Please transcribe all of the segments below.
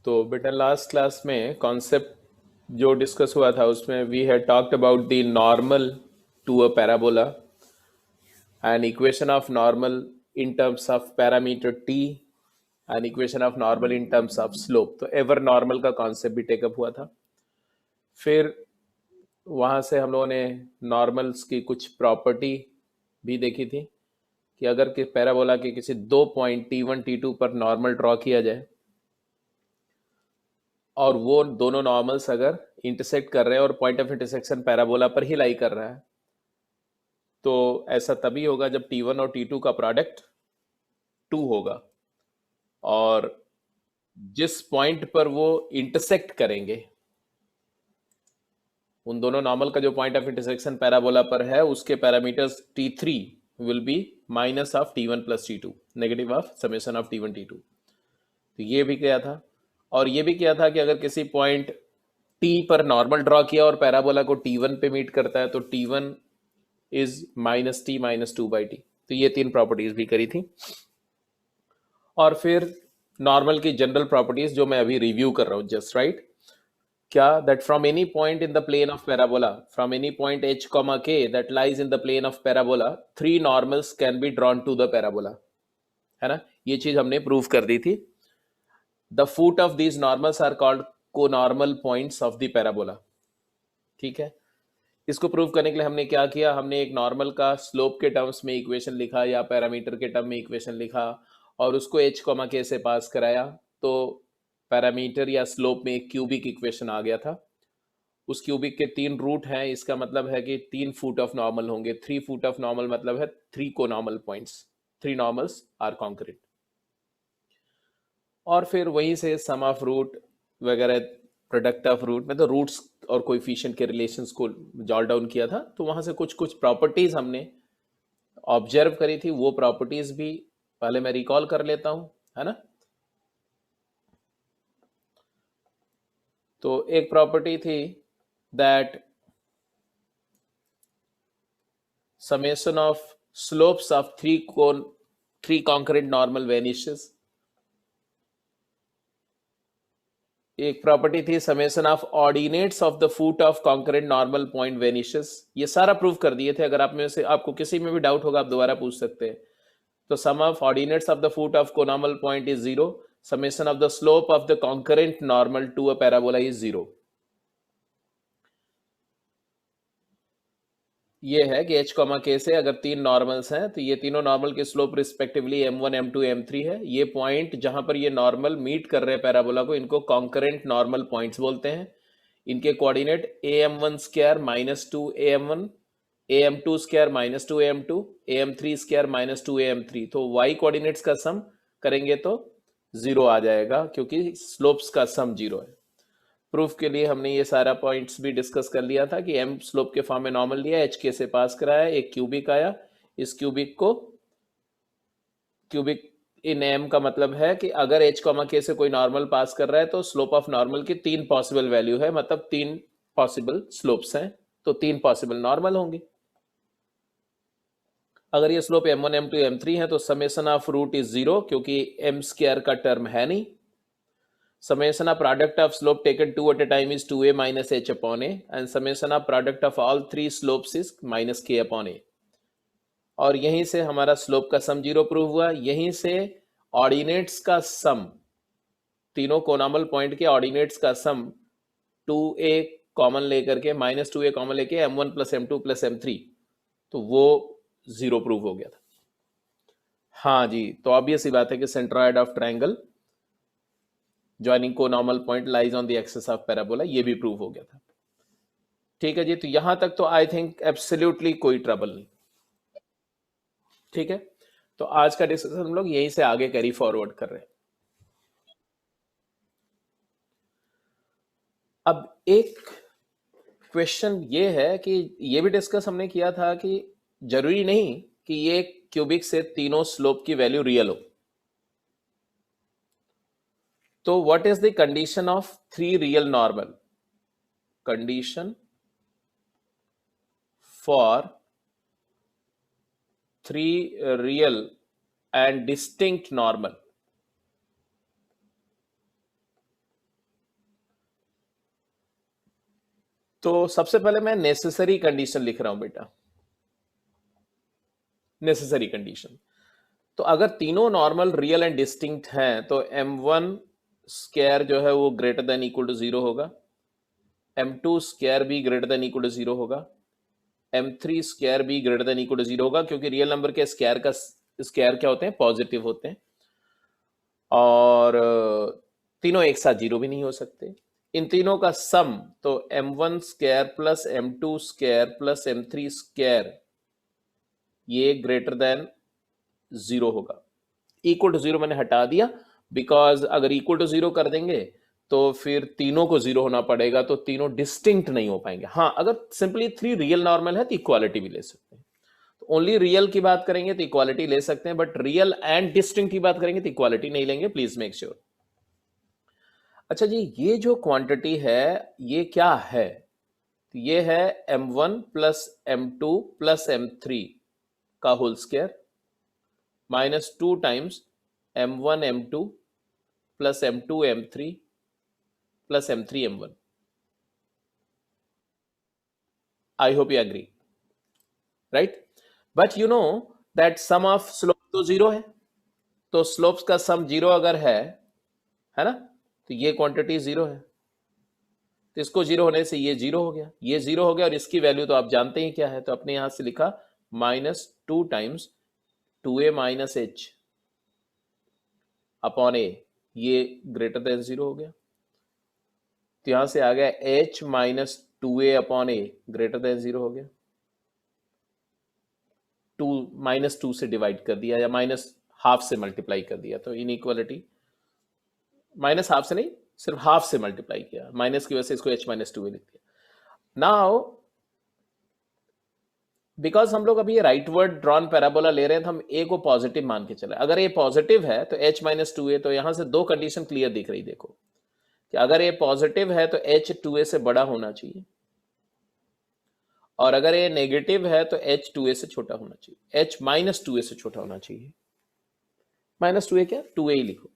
तो बेटा last class में कॉन्सेप्ट जो डिस्कस हुआ था उसमें we had talked about the normal to a parabola and equation of normal in terms of parameter t and equation of normal in terms of slope. तो ever normal का concept भी take up हुआ था। फिर वहाँ से हम लोगों ने नॉर्मल्स की कुछ प्रॉपर्टी भी देखी थी कि अगर कि पैराबोला के किसी दो पॉइंट t1 t2 पर नॉर्मल ड्रॉ किया जाए और वो दोनों नॉर्मल्स अगर इंटरसेक्ट कर रहे हैं और पॉइंट ऑफ इंटरसेक्शन पैराबोला पर ही लाई कर रहा है, तो ऐसा तभी होगा जब t1 और t2 का प्रोडक्ट 2 होगा। और जिस पॉइंट पर वो इंटरसेक्ट करेंगे, उन दोनों नॉर्मल का जो पॉइंट ऑफ इंटरसेक्शन पैराबोला पर है, उसके parameters t3 will be minus of t1 plus t2, negative of summation of t1 t2। तो ये भी किया था। और ये भी किया था कि अगर किसी पॉइंट t पर नॉर्मल ड्रॉ किया और पैराबोला को t1 पे मीट करता है, तो t1 is minus t minus two by T. तो ये तीन प्रॉपर्टीज भी करी थी। और फिर नॉर्मल की जनरल प्रॉपर्टीज जो मैं अभी रिव्यू कर रहा हूँ जस्ट राइट। क्या that from any point in the plane of parabola, from any point h comma k that lies in the plane of parabola, three normals can be drawn to the parabola. है ना, ये चीज हमने prove कर दी थी। The foot of these normals are called co normal points of the parabola. ठीक है, इसको प्रूव करने के लिए हमने क्या किया, हमने एक नॉर्मल का स्लोप के टर्म्स में इक्वेशन लिखा या पैरामीटर के टर्म में इक्वेशन लिखा और उसको h कॉमा के से पास कराया। तो पैरामीटर या स्लोप में एक क्यूबिक इक्वेशन आ गया था। उस क्यूबिक के तीन रूट हैं, इसका मतलब है कि 3 फुट ऑफ नॉर्मल होंगे। 3 फुट ऑफ नॉर्मल मतलब है 3 को normal points, 3 normals are concrete. और फिर वहीं से सम ऑफ रूट वगैरह, प्रोडक्ट ऑफ रूट में तो रूट्स और कोएफिशिएंट के रिलेशंस को जॉट डाउन किया था। तो वहां से कुछ कुछ प्रॉपर्टीज हमने ऑब्जर्व करी थी, वो प्रॉपर्टीज भी पहले मैं रिकॉल कर लेता हूं, है ना। तो एक प्रॉपर्टी थी that summation of slopes of three concurrent normal vanishes. एक प्रॉपर्टी थी summation of ordinates of the foot of concurrent normal point vanishes. ये सारा प्रूव कर दिए थे। अगर आप में से आपको किसी में भी डाउट होगा आप दोबारा पूछ सकते हैं। तो sum of ordinates of the foot of conormal point is zero, summation of the slope of the concurrent normal to a parabola is zero. ये है कि h कॉमा k से अगर तीन नॉर्मल्स हैं तो ये तीनों नॉर्मल के slope respectively m1 m2 m3 है। ये पॉइंट जहां पर ये नॉर्मल मीट कर रहे हैं पैराबोला को, इनको कॉन्करेंट नॉर्मल पॉइंट्स बोलते हैं। इनके coordinate am1 square minus two am1, am2 square minus two am2, am3 square minus two am3। तो y कोऑर्डिनेट्स का सम करेंगे तो जीरो आ जाएगा, क्योंकि स्लोप्स का सम जीरो है। प्रूफ के लिए हमने ये सारा पॉइंट्स भी डिस्कस कर लिया था कि एम स्लोप के फॉर्म में नॉर्मल लिया, एच के से पास कराया, एक क्यूबिक आया। इस क्यूबिक इन एम का मतलब है कि अगर एच कॉमा के से कोई नॉर्मल पास कर रहा है तो स्लोप ऑफ नॉर्मल की तीन पॉसिबल वैल्यू है, मतलब तीन पॉसिबल स्लोप्स हैं, तो तीन पॉसिबल नॉर्मल होंगे। अगर ये स्लोप m1 m2 m3 है तो summation of root is zero, क्योंकि एम स्क्वायर का टर्म है नहीं। Summation of product of slope taken two at a time is 2a minus h upon a, and summation of product of all three slopes is minus k upon a। और यहीं से हमारा slope का sum zero prove हुआ। यहीं से ordinates का सम, तीनों कोनॉर्मल पॉइंट के ऑर्डिनेट्स का सम 2a कॉमन लेकर के, माइनस 2a कॉमन लेके m1 plus m2 plus m3, तो वो जीरो प्रूव हो गया था। हाँ जी, तो ऑब्वियस ही बात है कि सेंट्रॉयड ऑफ ट्रायंगल ज्वाइनिंग को normal point lies on the axis of parabola, ये भी प्रूव हो गया था। ठीक है जी, तो यहां तक तो आई थिंक एब्सोल्युटली कोई ट्रबल नहीं। ठीक है, तो आज का डिस्कशन हम लोग यहीं से आगे कैरी फॉरवर्ड कर रहे हैं। अब एक क्वेश्चन ये है कि ये भी डिस्कस हमने किया था कि जरूरी नहीं कि ये क्यूबिक से तीनों स्लोप की वैल्यू रियल हो। तो what is the condition of three real normal? Condition for three real and distinct normal. तो सबसे पहले मैं नेसेसरी कंडीशन लिख रहा हूं बेटा, नेसेसरी कंडीशन। तो अगर तीनों नॉर्मल, रियल एंड डिस्टिंक्ट हैं तो m1 स्क्वायर जो है वो ग्रेटर देन इक्वल टू 0 होगा, m2 स्क्वायर भी ग्रेटर देन इक्वल टू 0 होगा, m3 स्क्वायर भी ग्रेटर देन इक्वल टू 0 होगा, क्योंकि रियल नंबर के स्क्वायर क्या होते हैं, पॉजिटिव होते हैं। और तीनों एक साथ 0 भी नहीं हो सकते। इन तीनों का सम तो m1 square plus m2 square plus m3 square ये ग्रेटर देन 0 होगा। इक्वल टू 0 मैंने हटा दिया, बिकॉज अगर इक्वल टू 0 कर देंगे तो फिर तीनों को 0 होना पड़ेगा, तो तीनों डिस्टिंक्ट नहीं हो पाएंगे। हाँ, अगर सिंपली 3 रियल नॉर्मल है तो इक्वालिटी भी ले सकते हैं। तो ओनली रियल की बात करेंगे तो इक्वालिटी ले सकते हैं, बट रियल एंड डिस्टिंक्ट की बात करेंगे तो इक्वालिटी नहीं लेंगे, प्लीज मेक श्योर। अच्छा जी, ये जो क्वांटिटी है ये क्या है? तो ये है m1 plus m2 plus m3 का whole square minus 2 times m1 m2 plus m2 m3 plus m3 m1। I hope you agree, right? But you know that sum of slope तो 0 है, तो स्लोप्स का सम 0 अगर है ना, तो ये क्वांटिटी 0 है, तो इसको 0 होने से ये 0 हो गया, ये 0 हो गया, और इसकी वैल्यू तो आप जानते ही क्या है, तो अपने यहां से लिखा -2 times 2a minus h upon a, ये ग्रेटर देन 0 हो गया। तो यहां से आ गया h minus 2a upon a greater than 0 हो गया। 2 से डिवाइड कर दिया या माइनस हाफ से मल्टीप्लाई कर दिया, तो इनइक्वालिटी माइनस हाफ से नहीं, सिर्फ हाफ से मल्टीप्लाई किया, माइनस की वजह से इसको h माइनस 2a लिख दिया। नाउ बिकॉज हम लोग अभी ये राइट वर्ड ड्रॉन पैराबोला ले रहे हैं, तो हम a को पॉजिटिव मान के चले। अगर a पॉजिटिव है तो h माइनस 2a, तो यहां से दो कंडीशन क्लियर दिख रही, देखो कि अगर a पॉजिटिव है तो h 2a से बड़ा होना चाहिए, और अगर a नेगेटिव है तो h 2a से छोटा होना चाहिए, h माइनस 2a से छोटा होना चाहिए। माइनस 2a क्या, 2a ही लिखो।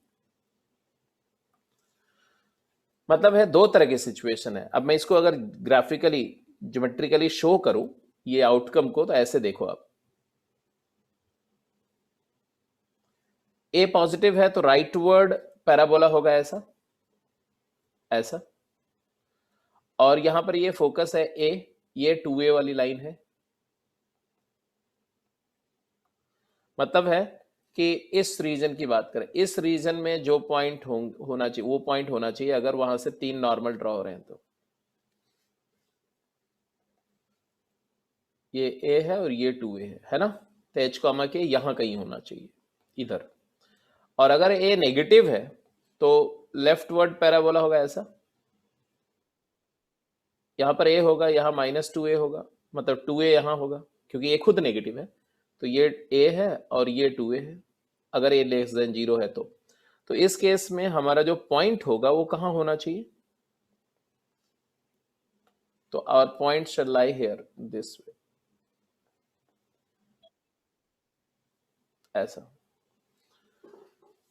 मतलब है दो तरह की सिचुएशन है। अब मैं इसको अगर ग्राफिकली ज्योमेट्रिकली शो करूं ये आउटकम को, तो ऐसे देखो आप, a पॉजिटिव है तो राइट वर्ड पैराबोला होगा ऐसा, ऐसा, और यहां पर ये फोकस है a, ये 2a वाली लाइन है। मतलब है कि इस रीजन की बात करें, इस रीजन में जो पॉइंट होना चाहिए वो पॉइंट होना चाहिए, अगर वहां से 3 नॉर्मल ड्रॉ हो रहे हैं तो ये a है और ये 2a है ना, तो h कॉमा के यहां कहीं होना चाहिए, इधर। और अगर a नेगेटिव है तो लेफ्ट वर्ड पैराबोला होगा ऐसा, यहां पर a होगा, यहां -2a होगा, मतलब 2a यहां होगा, क्योंकि a खुद नेगेटिव है, तो ये a है और ये 2a है, अगर a लेस देन 0 है तो इस केस में हमारा जो पॉइंट होगा वो कहां होना चाहिए, तो our point shall lie here this way, ऐसा।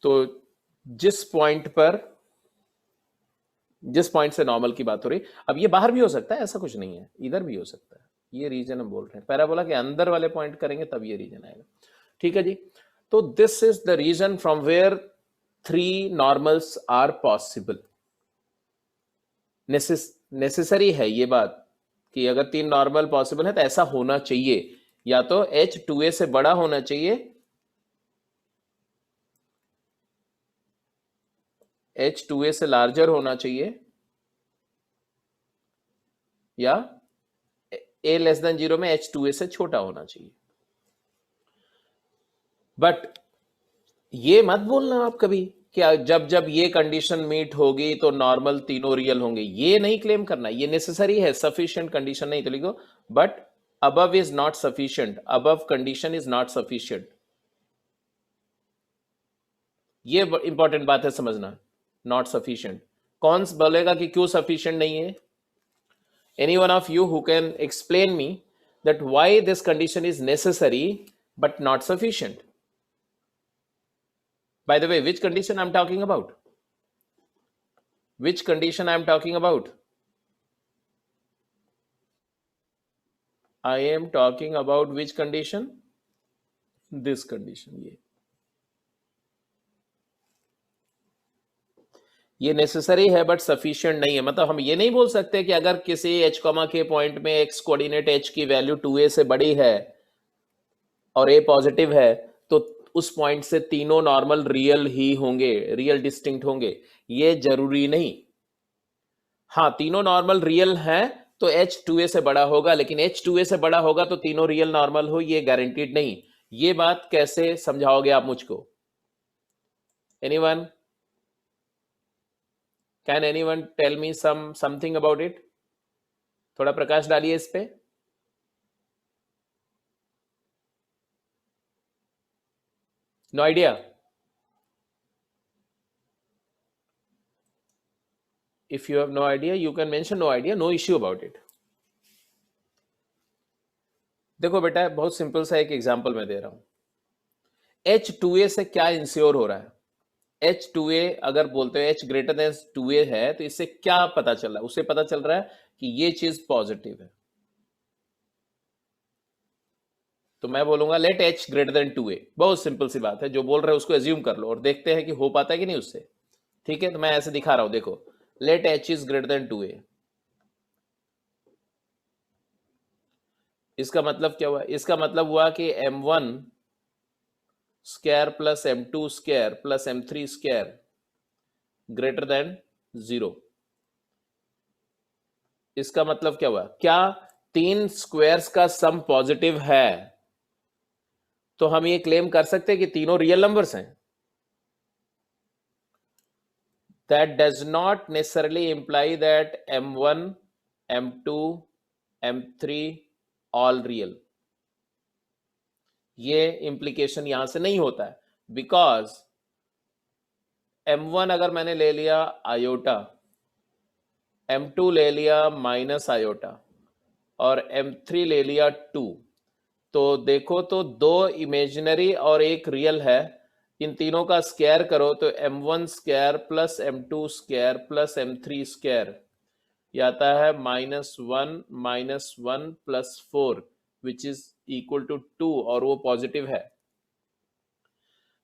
तो जिस पॉइंट पर, जिस पॉइंट से नॉर्मल की बात हो रही, अब ये बाहर भी हो सकता है, ऐसा कुछ नहीं है, इधर भी हो सकता है, ये रीजन हम बोल रहे हैं, पैराबोला के अंदर वाले पॉइंट करेंगे तब ये रीजन आएगा। ठीक है जी, तो this is the reason from where 3 normals are possible. Necessary है ये बात कि अगर 3 नॉर्मल पॉसिबल है तो ऐसा होना चाहिए, या तो h 2a से बड़ा होना चाहिए, h 2a से लार्जर होना चाहिए, या a लेस देन 0 में h 2a से छोटा होना चाहिए। बट ये मत बोलना आप कभी कि जब जब ये कंडीशन मीट होगी तो नॉर्मल तीनों रियल होंगे, ये नहीं क्लेम करना। ये नेसेसरी है, सफिशिएंट कंडीशन नहीं तो लिखो, but above is not sufficient, above condition is not sufficient। ये इंपॉर्टेंट बात है समझना, नॉट सफिशिएंट। कौन बोलेगा कि क्यों सफिशिएंट नहीं है? Any one of you who can explain me that why this condition is necessary but not sufficient? By the way, which condition I'm talking about? Which condition I'm talking about? I am talking about which condition, this condition. ये necessary है but sufficient नहीं है। मतलब हम ये नहीं बोल सकते कि अगर किसी h, के पॉइंट में x कोऑर्डिनेट h की वैल्यू 2a से बड़ी है और a पॉजिटिव है तो उस पॉइंट से तीनों नॉर्मल रियल ही होंगे, रियल डिस्टिंक्ट होंगे, ये जरूरी नहीं। हाँ, तीनों नॉर्मल रियल हैं तो h 2a से बड़ा होगा, लेकिन h 2a से बड़ा होगा तो तीनों रियल नॉर्मल हो, ये गारंटीड नहीं। ये बात कैसे समझाओगे आप मुझको? Anyone? Can anyone tell me something about it? थोड़ा प्रकाश डालिए इस पे। No idea? If you have no idea, you can mention no idea, no issue about it. देखो बेटा, बहुत सिंपल सा एक एग्जांपल मैं दे रहा हूं। H2A से क्या इंश्योर हो रहा है? H2A अगर बोलते हो H ग्रेटर देन 2A है तो इससे क्या पता चल रहा है? उससे पता चल रहा है कि ये चीज पॉजिटिव है। तो मैं बोलूंगा late H greater than 2A। बहुत सिंपल सी बात है, जो बोल रहे हैं उसको एज्यूम कर लो और देखते हैं कि हो पाता है कि नहीं उससे। ठीक है, तो मैं ऐसे दिखा रहा हूं, देखो let H is greater than 2A। इसका मतलब क्या हुआ? इसका मतलब हुआ कि M1 square plus M2 square plus M3 square greater than 0। इसका मतलब क्या हुआ? क्या तीन स्क्वायर्स का सम पॉजिटिव है तो हम ये क्लेम कर सकते हैं कि तीनों रियल नंबर्स हैं? That does not necessarily imply that M1, M2, M3 all real. ये इंप्लीकेशन यहां से नहीं होता है, बिकॉज M1 अगर मैंने ले लिया आयोटा, M2 ले लिया माइनस आयोटा और M3 ले लिया 2, तो देखो तो दो इमेजिनरी और एक रियल है, इन तीनों का स्क्वायर करो तो M1 square plus M2 square plus M3 square ये आता है -1 plus 4 which is equal to 2 और वो पॉजिटिव है।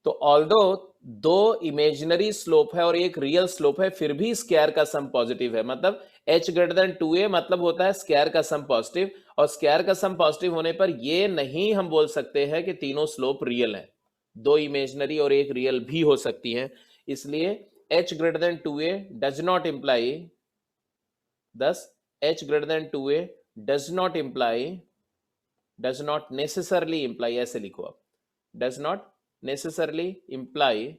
तो ऑल्दो दो इमेजिनरी स्लोप है और एक रियल स्लोप है, फिर भी स्क्वायर का सम पॉजिटिव है। मतलब h ग्रेटर देन 2a मतलब होता है स्क्वायर का सम पॉजिटिव, और स्क्वायर का सम पॉजिटिव होने पर ये नहीं हम बोल सकते हैं कि तीनों स्लोप रियल हैं, दो इमेजिनरी और एक रियल भी हो सकती हैं। इसलिए h greater than 2a does not imply, thus h greater than 2a does not imply, does not necessarily imply, ऐसे लिखो आप, does not necessarily imply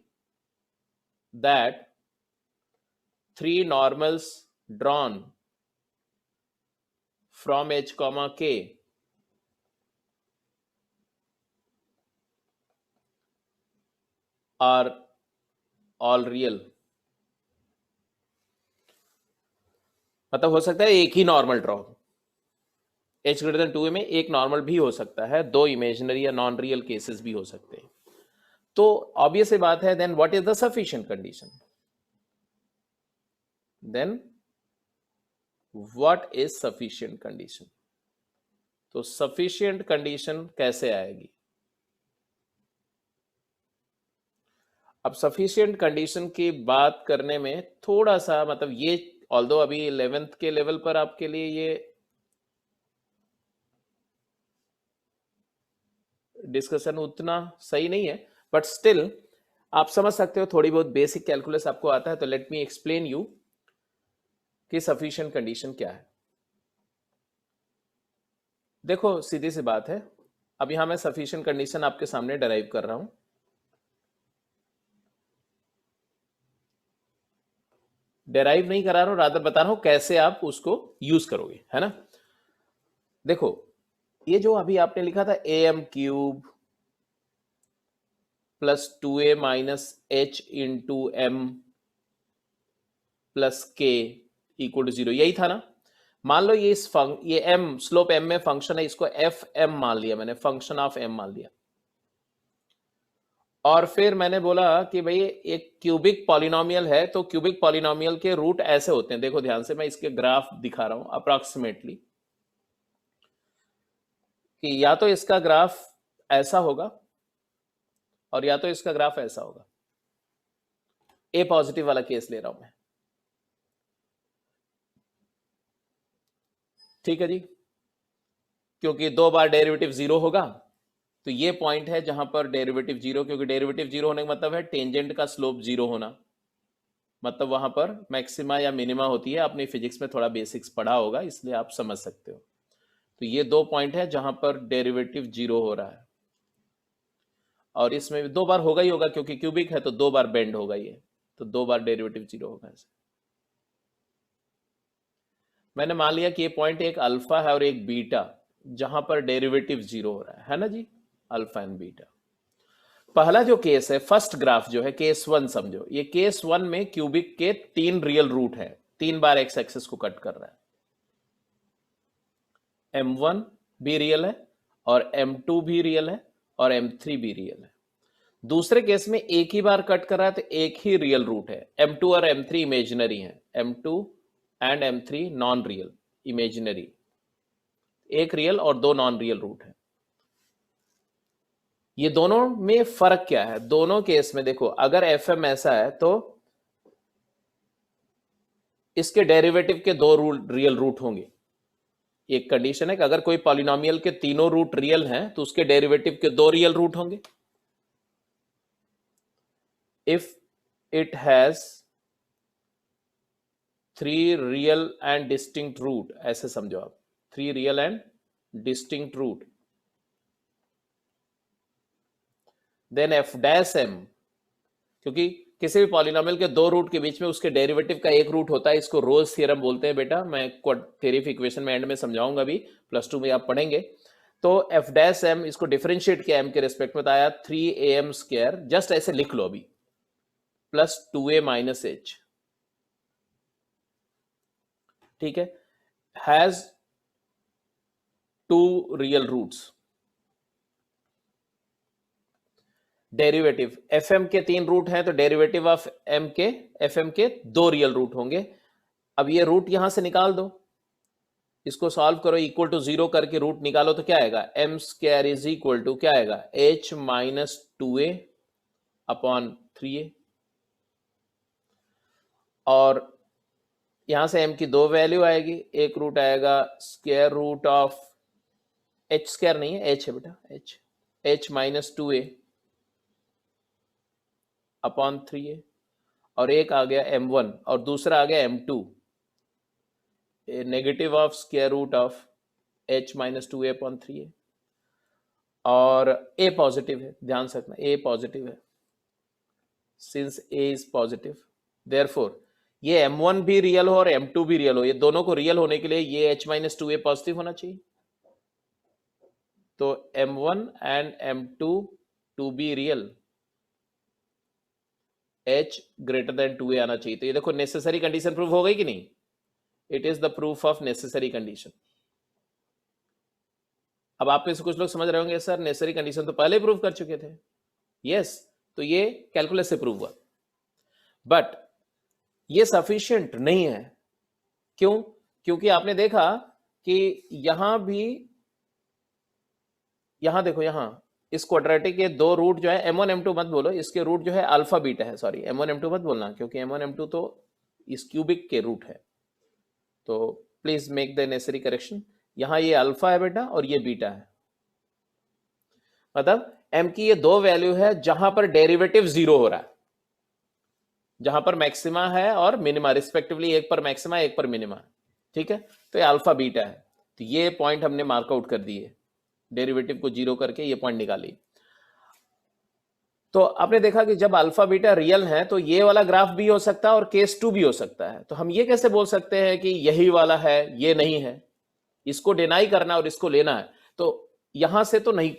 that three normals drawn from h comma k are all real। मतलब हो सकता है एक ही normal draw, h greater than 2a में एक नॉर्मल भी हो सकता है, दो इमेजिनरी या नॉन रियल केसेस भी हो सकते हैं। तो ऑब्वियस बात है, then what is the sufficient condition? Then what is sufficient condition? तो सफिशिएंट कंडीशन कैसे आएगी? अब सफिशिएंट कंडीशन की बात करने में थोड़ा सा, मतलब ये ऑल्दो अभी 11th के लेवल पर आपके लिए ये डिस्कशन उतना सही नहीं है, बट स्टिल आप समझ सकते हो, थोड़ी बहुत बेसिक कैलकुलस आपको आता है। तो लेट मी एक्सप्लेन यू कि सफिशिएंट कंडीशन क्या है। देखो सीधी सी बात है, अब यहां मैं सफिशिएंट कंडीशन आपके सामने डराइव कर रहा हूं। डेराइव नहीं करा रहा हूं, रादर बता रहा हूं कैसे आप उसको यूज करोगे, है ना। देखो ये जो अभी आपने लिखा था am cube plus 2a minus h into m plus k equal to 0, यही था ना। मान लो ये ये m स्लोप m में फंक्शन है, इसको एफ एम मान लिया मैंने, फंक्शन ऑफ m मान लिया। और फिर मैंने बोला कि भाई एक क्यूबिक पॉलिनोमियल है, तो क्यूबिक पॉलिनोमियल के रूट ऐसे होते हैं, देखो ध्यान से, मैं इसके ग्राफ दिखा रहा हूं अप्रोक्सीमेटली। कि या तो इसका ग्राफ ऐसा होगा और या तो इसका ग्राफ ऐसा होगा। ए पॉजिटिव वाला केस ले रहा हूं मैं, ठीक है जी, क्योंकि 2 बार डेरिवेटिव 0 होगा, तो ये पॉइंट है जहां पर डेरिवेटिव 0, क्योंकि डेरिवेटिव 0 होने का मतलब है टेंजेंट का स्लोप 0 होना, मतलब वहां पर मैक्सिमा या मिनिमा होती है। आपने फिजिक्स में थोड़ा बेसिक्स पढ़ा होगा, इसलिए आप समझ सकते हो। तो ये 2 पॉइंट है जहां पर डेरिवेटिव 0 हो रहा है, और इसमें भी 2 बार होगा ही होगा, क्योंकि क्यूबिक है तो 2 बार बेंड होगा ये, तो 2 बार डेरिवेटिव 0 होगा ऐसे। मैंने मान लिया कि ये पॉइंट एक अल्फा है और एक बीटा, जहां पर डेरिवेटिव 0 हो रहा है ना जी, अल्फा एंड बीटा। पहला जो केस है, फर्स्ट ग्राफ जो है केस 1 समझो, ये केस 1 में क्यूबिक के 3 रियल रूट है, 3 बार एक्स एक्सिस को कट कर रहा है। m1 भी रियल है और m2 भी रियल है और m3 भी रियल है। दूसरे केस में एक ही बार कट कर रहा है, तो एक ही रियल रूट है। m2 और m3 इमेजिनरी है, m2 and m3 non real, imaginary, एक रियल और 2 नॉन रियल रूट है। ये दोनों में फर्क क्या है? दोनों केस में देखो, अगर fm ऐसा है तो इसके डेरिवेटिव के 2 रियल रूट होंगे। एक कंडीशन है कि अगर कोई पॉलिनोमियल के तीनों रूट रियल हैं तो उसके डेरिवेटिव के 2 रियल रूट होंगे। If it has 3 real and distinct root, ऐसे समझो आप, 3 real and distinct root, then f dash m, क्योंकि किसी भी पॉलिनोमियल के 2 रूट के बीच में उसके डेरिवेटिव का एक रूट होता है, इसको रोज थ्योरम बोलते हैं बेटा। मैं क्वाड्रेटिक इक्वेशन में एंड में समझाऊंगा, भी +2 में आप पढ़ेंगे। तो एफ डैश एम, इसको डिफरेंशिएट किया एम के रिस्पेक्ट में, तो आया 3am², जस्ट ऐसे लिख लो अभी, +2a - h, ठीक है, has 2 real roots. Derivative fm के 3 रूट हैं, तो डेरिवेटिव ऑफ fm के 2 रियल रूट होंगे। अब ये रूट यहां से निकाल दो, इसको सॉल्व करो, इक्वल टू 0 करके रूट निकालो, तो क्या आएगा? m² इज इक्वल टू क्या आएगा? h - 2a upon 3a। और यहां से m की 2 वैल्यू आएगी, एक रूट आएगा स्क्वायर रूट ऑफ h² नहीं है, h है बेटा, h - 2a अपॉन 3a, और एक आ गया m1 और दूसरा आ गया m2, negative of square root of h - 2a upon 3a। और a पॉजिटिव है, ध्यान से रखना, a पॉजिटिव है, since a is positive, therefore ये m1 भी रियल हो और m2 भी रियल हो, ये दोनों को रियल होने के लिए ये h - 2a पॉजिटिव होना चाहिए। तो m1 and m2 to be real, h greater than 2a आना चाहिए। तो ये देखो, नेसेसरी कंडीशन प्रूव हो गई कि नहीं? It is the proof of necessary condition. अब आप में से कुछ लोग समझ रहे होंगे, सर नेसेसरी कंडीशन तो पहले प्रूव कर चुके थे। यस, तो ये कैलकुलस से प्रूव हुआ, बट ये सफिशिएंट नहीं है। क्यों? क्योंकि आपने देखा कि यहां भी, यहां देखो, यहां इस क्वाड्रेटिक के 2 रूट जो है, m1 m2 मत बोलो, इसके रूट जो है अल्फा बीटा है, सॉरी m1 m2 मत बोलना, क्योंकि m1 m2 तो इस क्यूबिक के रूट है। तो please make the necessary correction. यहां ये अल्फा है बेटा और ये बीटा है, मतलब m की ये 2 वैल्यू है जहां पर डेरिवेटिव 0 हो रहा है, जहां पर मैक्सिमा है और मिनिमा रिस्पेक्टिवली, एक पर मैक्सिमा एक पर मिनिमा, ठीक है। तो ये अल्फा बीटा है, तो ये पॉइंट हमने मार्कआउट कर दिए, डेरिवेटिव को 0 करके ये पॉइंट निकाली। तो आपने देखा कि जब अल्फा बीटा रियल है तो ये वाला ग्राफ भी हो सकता है और केस 2 भी हो सकता है। तो हम ये कैसे बोल सकते हैं कि यही वाला है, ये नहीं है? इसको डिनाई करना और इसको लेना है, तो यहां से तो नहीं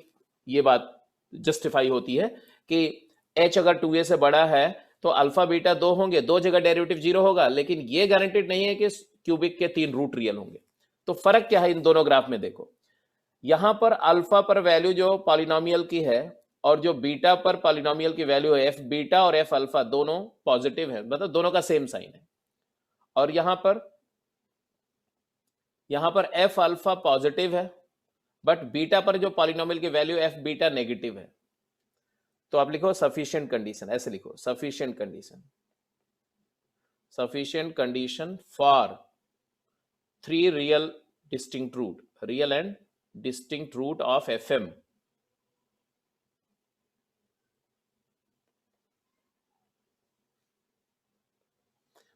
ये बात जस्टिफाई होती है कि h अगर 2a से बड़ा है तो अल्फा बीटा 2 होंगे, 2 जगह डेरिवेटिव 0 होगा, लेकिन ये गारंटेड नहीं है कि क्यूबिक के 3 रूट रियल होंगे। तो फर्क क्या है इन दोनों ग्राफ में? देखो, यहां पर अल्फा पर वैल्यू जो पॉलिनोमियल की है और जो बीटा पर पॉलिनोमियल की वैल्यू है, एफ बीटा और एफ अल्फा दोनों पॉजिटिव है, मतलब दोनों का सेम साइन है। और यहां पर एफ अल्फा पॉजिटिव है बट बीटा पर जो पॉलिनोमियल की वैल्यू एफ बीटा नेगेटिव है, तो आप लिखो सफिशिएंट कंडीशन, ऐसे लिखो sufficient condition, sufficient condition for three real distinct root, real and distinct root of fm,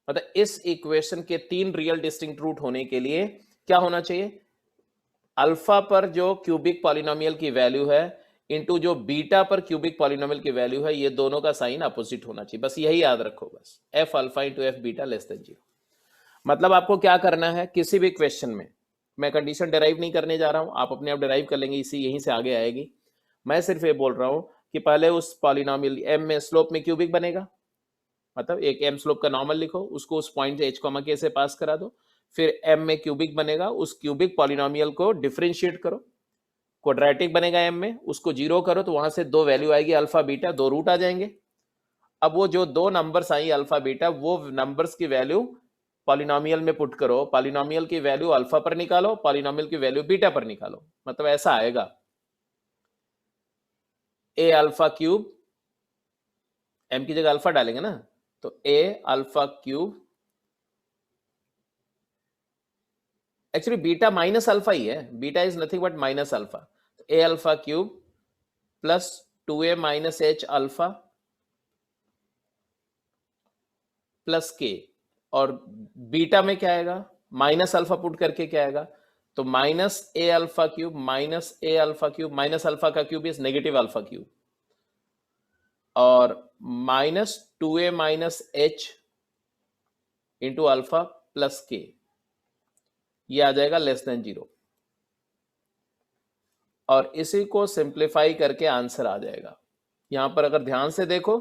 मतलब इस इक्वेशन के तीन रियल डिस्टिंक्ट रूट होने के लिए क्या होना चाहिए, अल्फा पर जो क्यूबिक पॉलिनोमियल की वैल्यू है इनटू जो बीटा पर क्यूबिक पॉलिनोमियल की वैल्यू है, ये दोनों का साइन अपोजिट होना चाहिए, बस यही याद रखो, बस F alpha into F beta less than 0। मतलब आपको क्या करना है, किसी भी क्वेश्चन में मैं कंडीशन डिराइव नहीं करने जा रहा हूं, आप अपने आप डिराइव कर लेंगे, इसी यहीं से आगे आएगी। मैं सिर्फ ये बोल रहा हूं कि पहले उस पॉलिनोमियल एम में स्लोप में क्यूबिक बनेगा, मतलब एक एम स्लोप का नॉर्मल लिखो, उसको उस पॉइंट एच कॉमा के से पास करा दो, फिर एम में क्यूबिक बनेगा, उस क्यूबिक पॉलिनोमियल को डिफरेंशिएट करो, क्वाड्रेटिक बनेगा एम में, उसको 0 करो तो वहां से दो वैल्यू आएगी अल्फा बीटा, दो रूट आ जाएंगे। अब वो जो दो नंबर्स आई अल्फा बीटा, वो नंबर्स की वैल्यू पॉलिनोमियल में पुट करो, पॉलिनोमियल की वैल्यू अल्फा पर निकालो, पॉलिनोमियल की वैल्यू बीटा पर निकालो, मतलब ऐसा आएगा ए अल्फा क्यूब, एम की जगह अल्फा डालेंगे ना, तो a alpha cube, actually beta minus alpha ही है, beta is nothing but minus alpha, तो a alpha cube plus 2a minus h alpha plus k, और बीटा में क्या आएगा, माइनस अल्फा पुट करके क्या आएगा, तो minus a alpha cube minus a alpha cube, minus alpha का cube is negative alpha cube, और minus 2a minus H into alpha plus k, ये आ जाएगा लेस देन 0, और इसी को सिंप्लीफाई करके आंसर आ जाएगा। यहां पर अगर ध्यान से देखो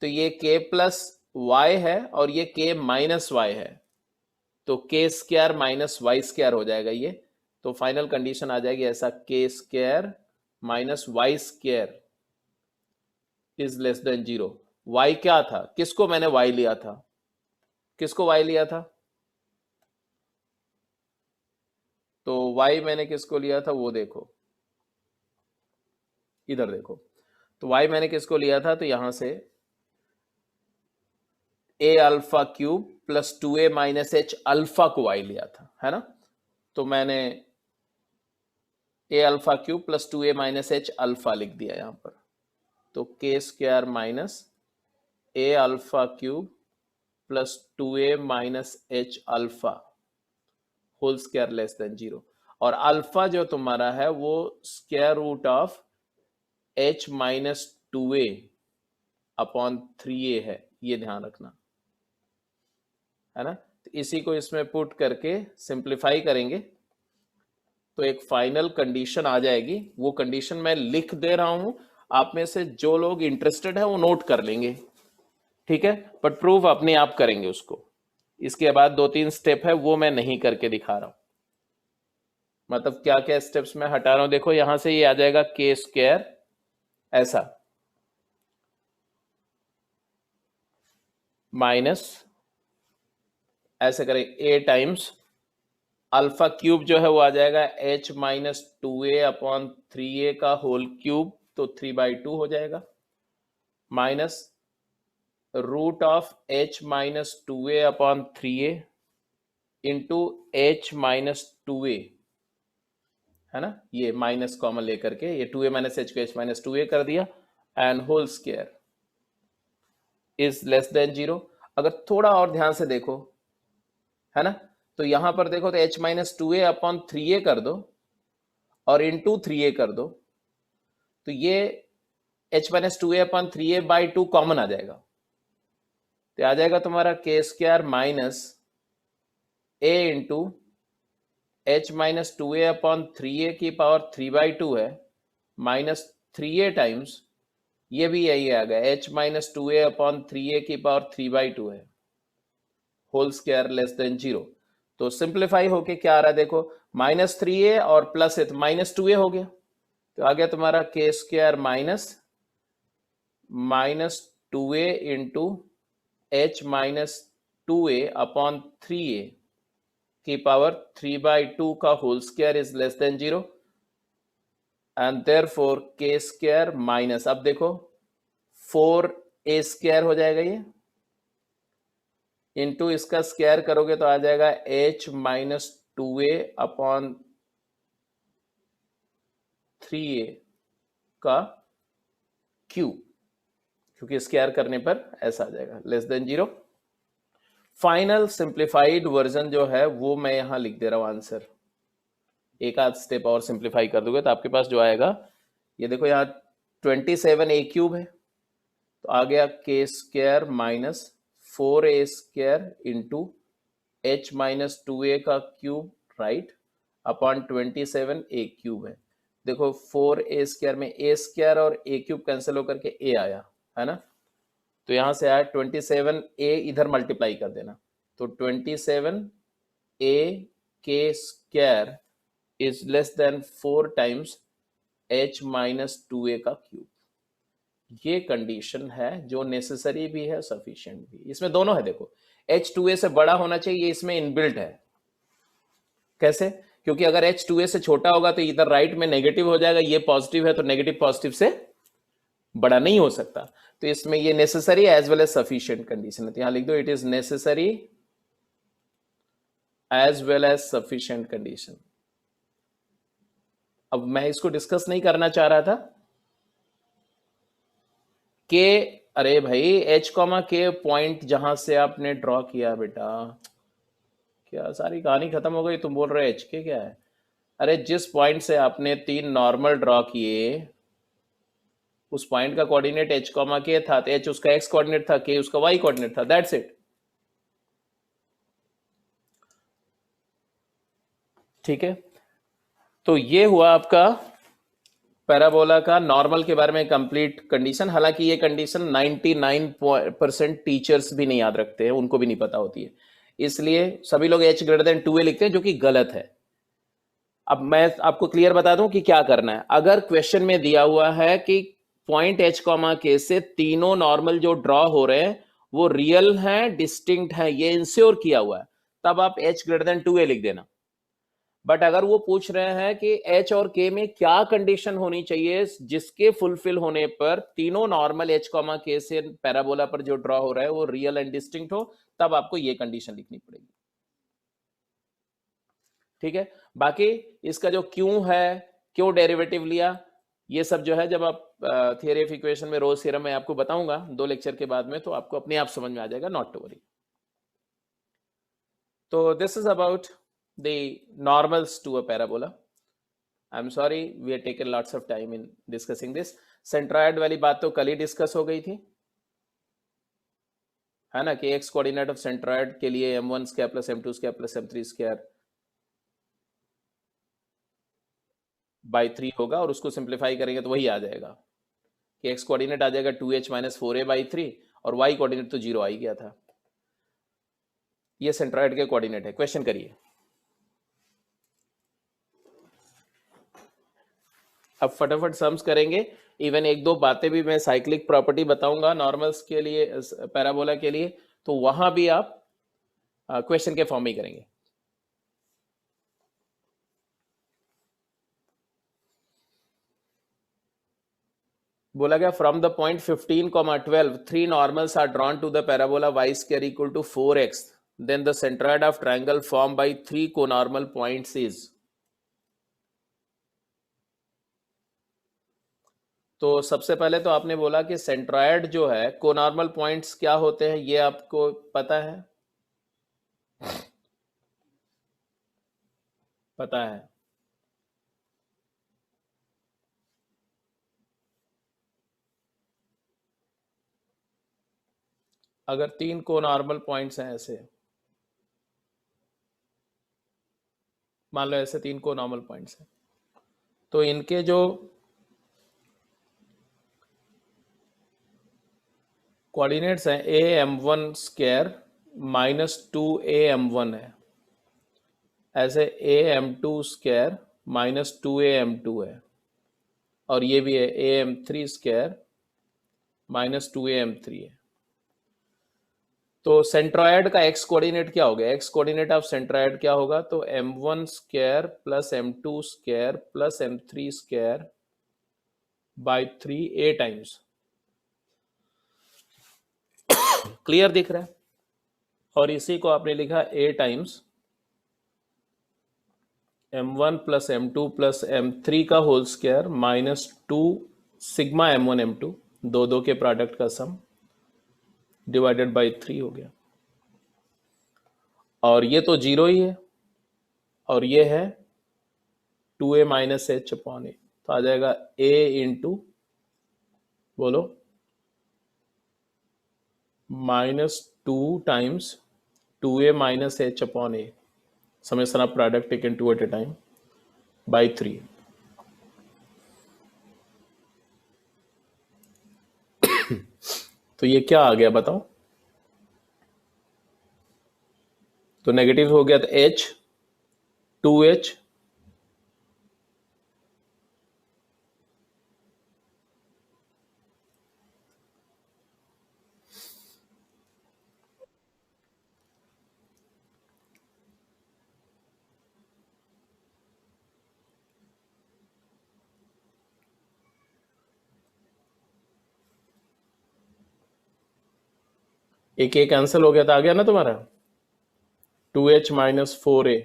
तो ये k प्लस वाई है और ये k माइनस वाई है, तो k square minus y square हो जाएगा ये, तो फाइनल कंडीशन आ जाएगी ऐसा, k square minus y square is less than 0। y क्या था, किसको मैंने y लिया था, किसको y लिया था, तो y मैंने किसको लिया था वो देखो, इधर देखो, तो y मैंने किसको लिया था, तो यहां से a alpha cube plus 2a minus h alpha को y लिया था, है ना, तो मैंने a alpha cube plus 2a minus h alpha लिख दिया यहां पर, तो k square minus a alpha cube plus 2a minus h alpha whole square less than 0, और अल्फा जो तुम्हारा है वो square root of h minus 2a upon 3a है, ये ध्यान रखना, है ना, तो इसी को इसमें पुट करके सिंप्लीफाई करेंगे तो एक फाइनल कंडीशन आ जाएगी, वो कंडीशन मैं लिख दे रहा हूं, आप में से जो लोग इंटरेस्टेड है वो नोट कर लेंगे, ठीक है, बट प्रूव अपने आप करेंगे उसको, इसके बाद 2-3 स्टेप है वो मैं नहीं करके दिखा रहा हूं, मतलब क्या क्या स्टेप्स मैं हटा रहा हूं, देखो यहां से ये आ जाएगा k स्क्वायर ऐसा माइनस ऐसे करें a टाइम्स अल्फा क्यूब जो है वो आ जाएगा h minus 2a upon 3a का होल क्यूब, तो 3/2 हो जाएगा, minus root of h minus 2a upon 3a into h minus 2a, है ना, ये माइनस कॉमन लेकर के ये 2a माइनस h को h माइनस 2a कर दिया, and whole square is less than 0। अगर थोड़ा और ध्यान से देखो, है ना, तो यहां पर देखो तो h minus 2a upon 3a कर दो और इंटू 3a कर दो, तो ये h minus 2a upon 3a by 2 common आ जाएगा, तो आ जाएगा तुम्हारा k square minus a into h minus 2a upon 3a की पावर 3/2 है, माइनस 3a टाइम्स ये भी यही आ गया h minus 2a upon 3a की पावर 3/2 है, होल स्क्वायर लेस देन 0। तो सिंप्लीफाई होके क्या आ रहा है देखो, माइनस 3a और प्लस है तो माइनस 2a हो गया, तो आ गया तुम्हारा k square minus 2a into h minus 2a upon 3a की पावर 3/2 का whole square is less than 0। And therefore k square minus, अब देखो 4a स्क्वायर हो जाएगा ये, इंटू इसका स्क्वायर करोगे तो आ जाएगा h minus 2a upon 3a का क्यूब, क्योंकि स्क्वायर करने पर ऐसा आ जाएगा less than 0। Final simplified version जो है वो मैं यहां लिख दे रहा हूं आंसर, एक आध स्टेप और सिंप्लीफाई कर दोगे तो आपके पास जो आएगा, ये देखो यहाँ 27a क्यूब है, तो आ गया के square minus 4a square into h minus 2a का cube right upon 27a cube है। देखो 4a स्क्वायर में a स्क्वायर और a क्यूब कैंसिल होकर के a आया है ना, तो यहां से आया 27a, इधर मल्टीप्लाई कर देना, तो 27a के square is less then 4 times h minus 2a का क्यूब। ये कंडीशन है जो नेसेसरी भी है, सफिशिएंट भी, इसमें दोनों है। देखो h 2a से बड़ा होना चाहिए, ये इसमें इनबिल्ट है। कैसे? क्योंकि अगर h 2a से छोटा होगा तो इधर राइट में नेगेटिव हो जाएगा, ये पॉजिटिव है तो नेगेटिव पॉजिटिव से बड़ा नहीं हो सकता, तो इसमें ये necessary as well as sufficient condition है, तो यहां लिख दो it is necessary as well as sufficient condition. अब मैं इसको डिस्कस नहीं करना चाह रहा था के, अरे भाई h कॉमा के पॉइंट जहां से आपने ड्रॉ किया बेटा, क्या सारी कहानी खत्म हो गई, तुम बोल रहे h के क्या है? अरे जिस पॉइंट से आपने 3 नॉर्मल ड्रॉ किए उस पॉइंट का कोऑर्डिनेट h कॉमा के था, तो h उसका x कोऑर्डिनेट था, k उसका y कोऑर्डिनेट था, दैट्स इट। ठीक है, तो ये हुआ आपका पैराबोला का नॉर्मल के बारे में कंप्लीट कंडीशन। हालांकि ये कंडीशन 99% टीचर्स भी नहीं याद रखते हैं, उनको भी नहीं पता होती है, इसलिए सभी लोग h ग्रेटर देन 2a लिखते हैं, जो कि गलत है। अब मैं आपको क्लियर बता दूं कि क्या करना है। अगर क्वेश्चन में दिया हुआ है कि पॉइंट h कॉमा के से तीनों नॉर्मल जो ड्रॉ हो रहे हैं वो रियल हैं, डिस्टिंक्ट हैं, ये इंश्योर किया हुआ है, तब आप h ग्रेटर देन 2a लिख देना। बट अगर वो पूछ रहे हैं कि h और k में क्या कंडीशन होनी चाहिए जिसके फुलफिल होने पर तीनों नॉर्मल h कॉमा के से पैराबोला पर जो ड्रॉ हो रहा है वो रियल एंड डिस्टिंक्ट हो, तब आपको ये कंडीशन लिखनी पड़ेगी। ठीक है, बाकी इसका जो क्यों है, क्यों डेरिवेटिव लिया, ये सब जो है जब आप थियरी ऑफ इक्वेशन में रोज थ्योरम में आपको बताऊंगा 2 लेक्चर के बाद में, तो आपको अपने आप समझ में आ जाएगा, नॉट टू वरी। तो this is about the normals to a parabola. I'm sorry we have taken lots of time in discussing this. Centroid वाली बात तो कल ही डिस्कस हो गई थी, है ना, कि x कोऑर्डिनेट ऑफ सेंट्रॉयड के लिए m1 square plus m2 square plus m3 square by 3 होगा, और उसको सिंप्लीफाई करेंगे तो वही आ जाएगा कि x कोऑर्डिनेट आ जाएगा 2h माइनस 4a बाई 3, और y कोऑर्डिनेट तो 0 आ ही गया था। ये सेंट्रॉयड के कोऑर्डिनेट है। क्वेश्चन करिए। अब फटाफट सम्स करेंगे, इवन एक दो बातें भी मैं साइक्लिक प्रॉपर्टी बताऊंगा नॉर्मल्स के लिए, पैराबोला के लिए, तो वहां भी आप क्वेश्चन के फॉर्म में ही करेंगे। बोला गया from the point 15, 12 3 normals are drawn to the parabola y square equal to 4x, then the centroid of triangle form by 3 conormal points is. तो सबसे पहले तो आपने बोला कि सेंट्रॉयड जो है, कोनॉर्मल पॉइंट्स क्या होते हैं ये आपको पता है? पता है। अगर 3 कोनॉर्मल पॉइंट्स हैं ऐसे, मान लो ऐसे 3 कोनॉर्मल पॉइंट्स हैं, तो इनके जो कोऑर्डिनेट्स हैं a m1 square minus 2a m1 है, ऐसे a m2 square minus 2a m2 है, और ये भी है a m3 square minus 2a m3 है। तो सेंट्रॉयड का x कोऑर्डिनेट क्या हो गया? x कोऑर्डिनेट ऑफ सेंट्रॉयड क्या होगा? तो m1 square plus m2 square plus m3 square by 3 A times, clear दिख रहा है? और इसी को आपने लिखा ए times m1 plus m2 plus m3 का whole square minus 2 sigma m1 m2, दो दो के प्रोडक्ट का सम डिवाइडेड बाई 3 हो गया। और ये तो जीरो ही है, और ये है 2a माइनस एच अपॉन ए, तो आ जाएगा a इंटू, बोलो, -2 times 2a minus h upon a, summation of product taken 2 at a time, by 3। तो ये क्या आ गया बताओ? तो नेगेटिव हो गया, तो h 2h एक एक कैंसिल हो गया, तो आ गया ना तुम्हारा 2h minus 4a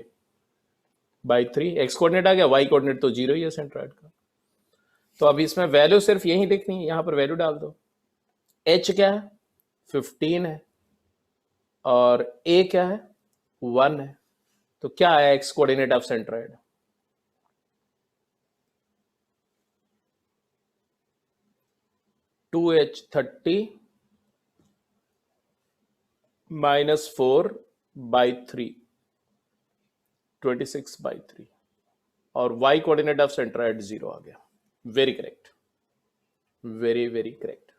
by 3। X coordinate आ गया, वाई कोऑर्डिनेट तो जीरो ही है सेंट्रॉइड का। तो अब इसमें वैल्यू सिर्फ यही लिखनी है, यहां पर वैल्यू डाल दो। h क्या है? 15 है, और a क्या है? 1 है। तो क्या आया x coordinate of centroid? 2h 30 minus 4 by 3, 26 by 3, और y कोऑर्डिनेट ऑफ सेंट्रॉइड 0 आ गया। Very correct, very very correct.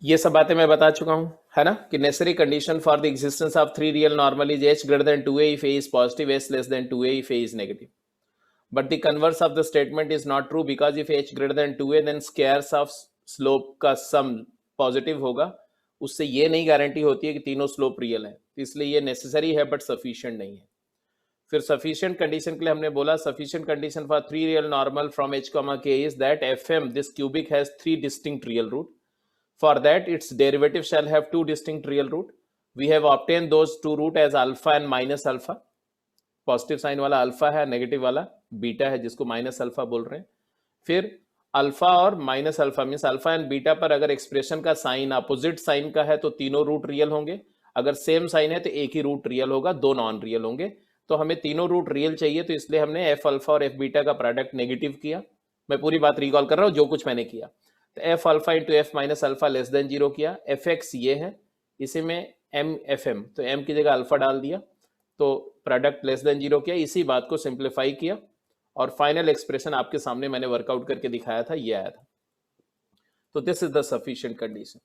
ये सब बातें मैं बता चुका हूं, है ना, कि necessary condition for the existence of 3 real normal is h greater than 2a if a is positive, h less than 2a if a is negative. But the converse of the statement is not true, because if h greater than 2a then squares of slope का sum positive होगा। उससे ये नहीं guarantee होती है कि तीनों slope real है, इसलिए ये नेसेसरी है बट सफिशिएंट नहीं है। फिर सफिशिएंट कंडीशन के लिए हमने बोला, sufficient condition for 3 real normal from h, k is that fm this cubic has 3 distinct real root. For that, its derivative shall have 2 distinct real root. We have obtained those 2 root as alpha and minus alpha. Positive sign वाला alpha है, negative वाला beta है, जिसको minus alpha बोल रहे हैं। फिर alpha और minus alpha means alpha and beta पर अगर एक्सप्रेशन का साइन अपोजिट साइन का है तो तीनों रूट रियल होंगे, अगर सेम साइन है तो एक ही रूट रियल होगा, दो नॉन रियल होंगे। तो हमें तीनों रूट रियल चाहिए, तो इसलिए हमने एफ अल्फा और एफ बीटा का प्रोडक्ट नेगेटिव किया। मैं पूरी बात रिकॉल कर रहा हूं जो कुछ मैंने किया। तो F alpha into F minus alpha less than 0 किया। एफ एक्स ये है, इसी में एम एफ एम, तो एम की जगह अल्फा डाल दिया, तो प्रोडक्ट लेस देन 0 किया। इसी बात को सिंप्लीफाई किया, और फाइनल एक्सप्रेशन आपके सामने मैंने वर्कआउट करके दिखाया था, ये आया था। तो this is the sufficient condition.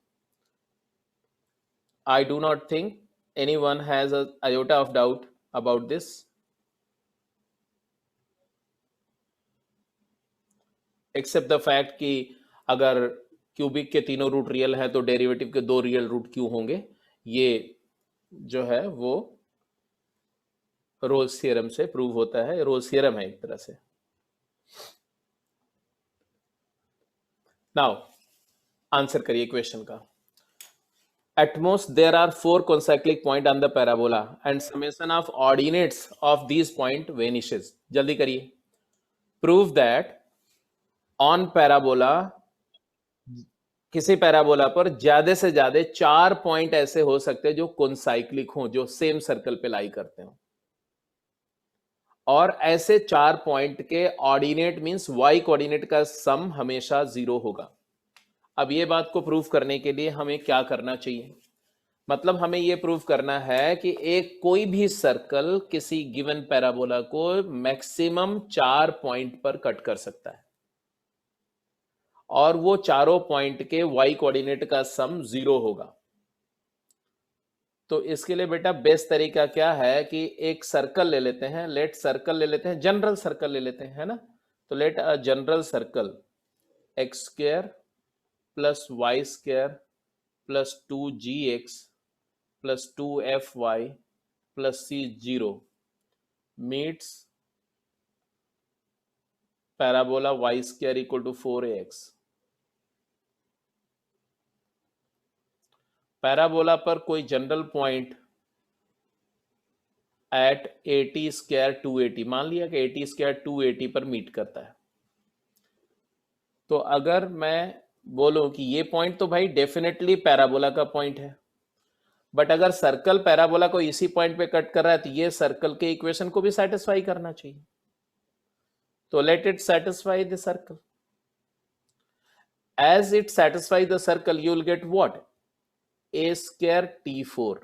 I do not think anyone has a iota of doubt about this. Except the fact कि अगर क्यूबिक के तीनों रूट रियल है तो डेरिवेटिव के दो रियल रूट क्यों होंगे, ये जो है वो रोल्स थ्योरम से प्रूव होता है। रोल्स थ्योरम है एक तरह से। नाउ आंसर करिए क्वेश्चन का। At most there are 4 concyclic point on the parabola and summation of ordinates of these point vanishes. जल्दी करिए। Prove that on parabola, किसी पैराबोला पर ज्यादा से ज्यादा 4 पॉइंट ऐसे हो सकते हैं जो कॉन्साइक्लिक हो, जो सेम सर्कल पे लाई करते हो, और ऐसे 4 पॉइंट के ऑर्डिनेट मींस वाई कोऑर्डिनेट का सम हमेशा 0 होगा। अब ये बात को प्रूव करने के लिए हमें क्या करना चाहिए? मतलब हमें यह प्रूव करना है कि एक कोई भी सर्कल किसी गिवन पैराबोला को मैक्सिमम 4 पॉइंट पर कट कर सकता है, और वो चारों पॉइंट के वाई कोऑर्डिनेट का सम 0 होगा। तो इसके लिए बेटा बेस्ट तरीका क्या है कि एक सर्कल ले लेते हैं, लेट सर्कल ले लेते हैं, जनरल सर्कल ले लेते हैं, है ना। तो let a general circle x square plus y square plus 2gx plus 2fy plus c 0 meets parabola y square equal to 4ax। Parabola पर कोई general point at at square 280, मान लिया कि एटी स्क्वायर 280 पर मीट करता है। तो अगर मैं बोलूं कि ये पॉइंट तो भाई डेफिनेटली पैराबोला का पॉइंट है, बट अगर सर्कल पैराबोला को इसी पॉइंट पे कट कर रहा है तो ये सर्कल के इक्वेशन को भी सेटिस्फाई करना चाहिए। तो let it satisfy the circle. As it satisfy the circle you will get what, a square t4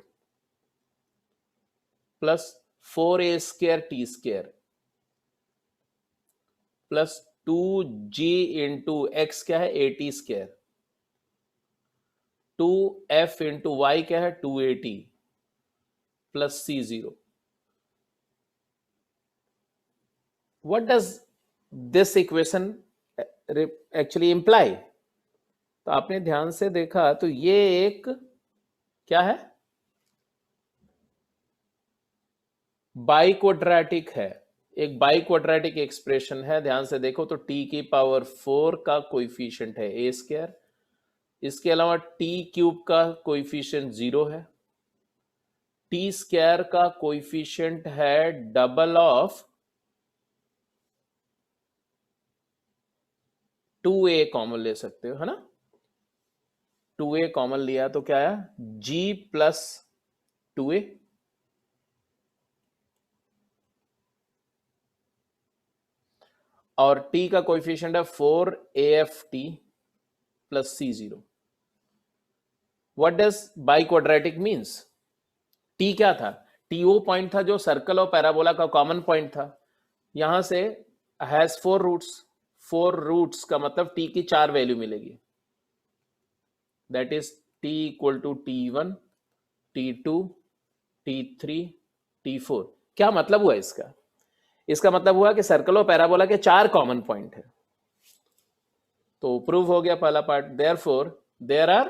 plus 4a square t square plus 2g into x क्या है 80 स्क्वायर, 2f इंटू वाई क्या है 280 plus c0। What does this equation actually imply? तो आपने ध्यान से देखा तो ये एक क्या है, बाई क्वाड्रेटिक है, एक बाई क्वाड्रेटिक एक्सप्रेशन है। ध्यान से देखो तो t की पावर 4 का कोइफिशिएंट है a स्क्वायर, इसके अलावा t क्यूब का कोइफिशिएंट 0 है, t स्क्वायर का कोइफिशिएंट है डबल ऑफ 2a, कॉमन ले सकते हो है ना, 2a कॉमन लिया तो क्या आया g प्लस 2a, और t का कोएफिशिएंट है 4AFT plus C0। What does by quadratic means? t क्या था, t वो पॉइंट था जो सर्कल और पैराबोला का कॉमन पॉइंट था। यहां से हैज 4 रूट्स, 4 रूट्स का मतलब t की 4 वैल्यू मिलेगी, that is t equal to t1, t2, t3, t4। क्या मतलब हुआ इसका? इसका मतलब हुआ कि सर्कल और पैराबोला के 4 कॉमन पॉइंट है। तो प्रूव हो गया पहला पार्ट। देयरफॉर देयर आर,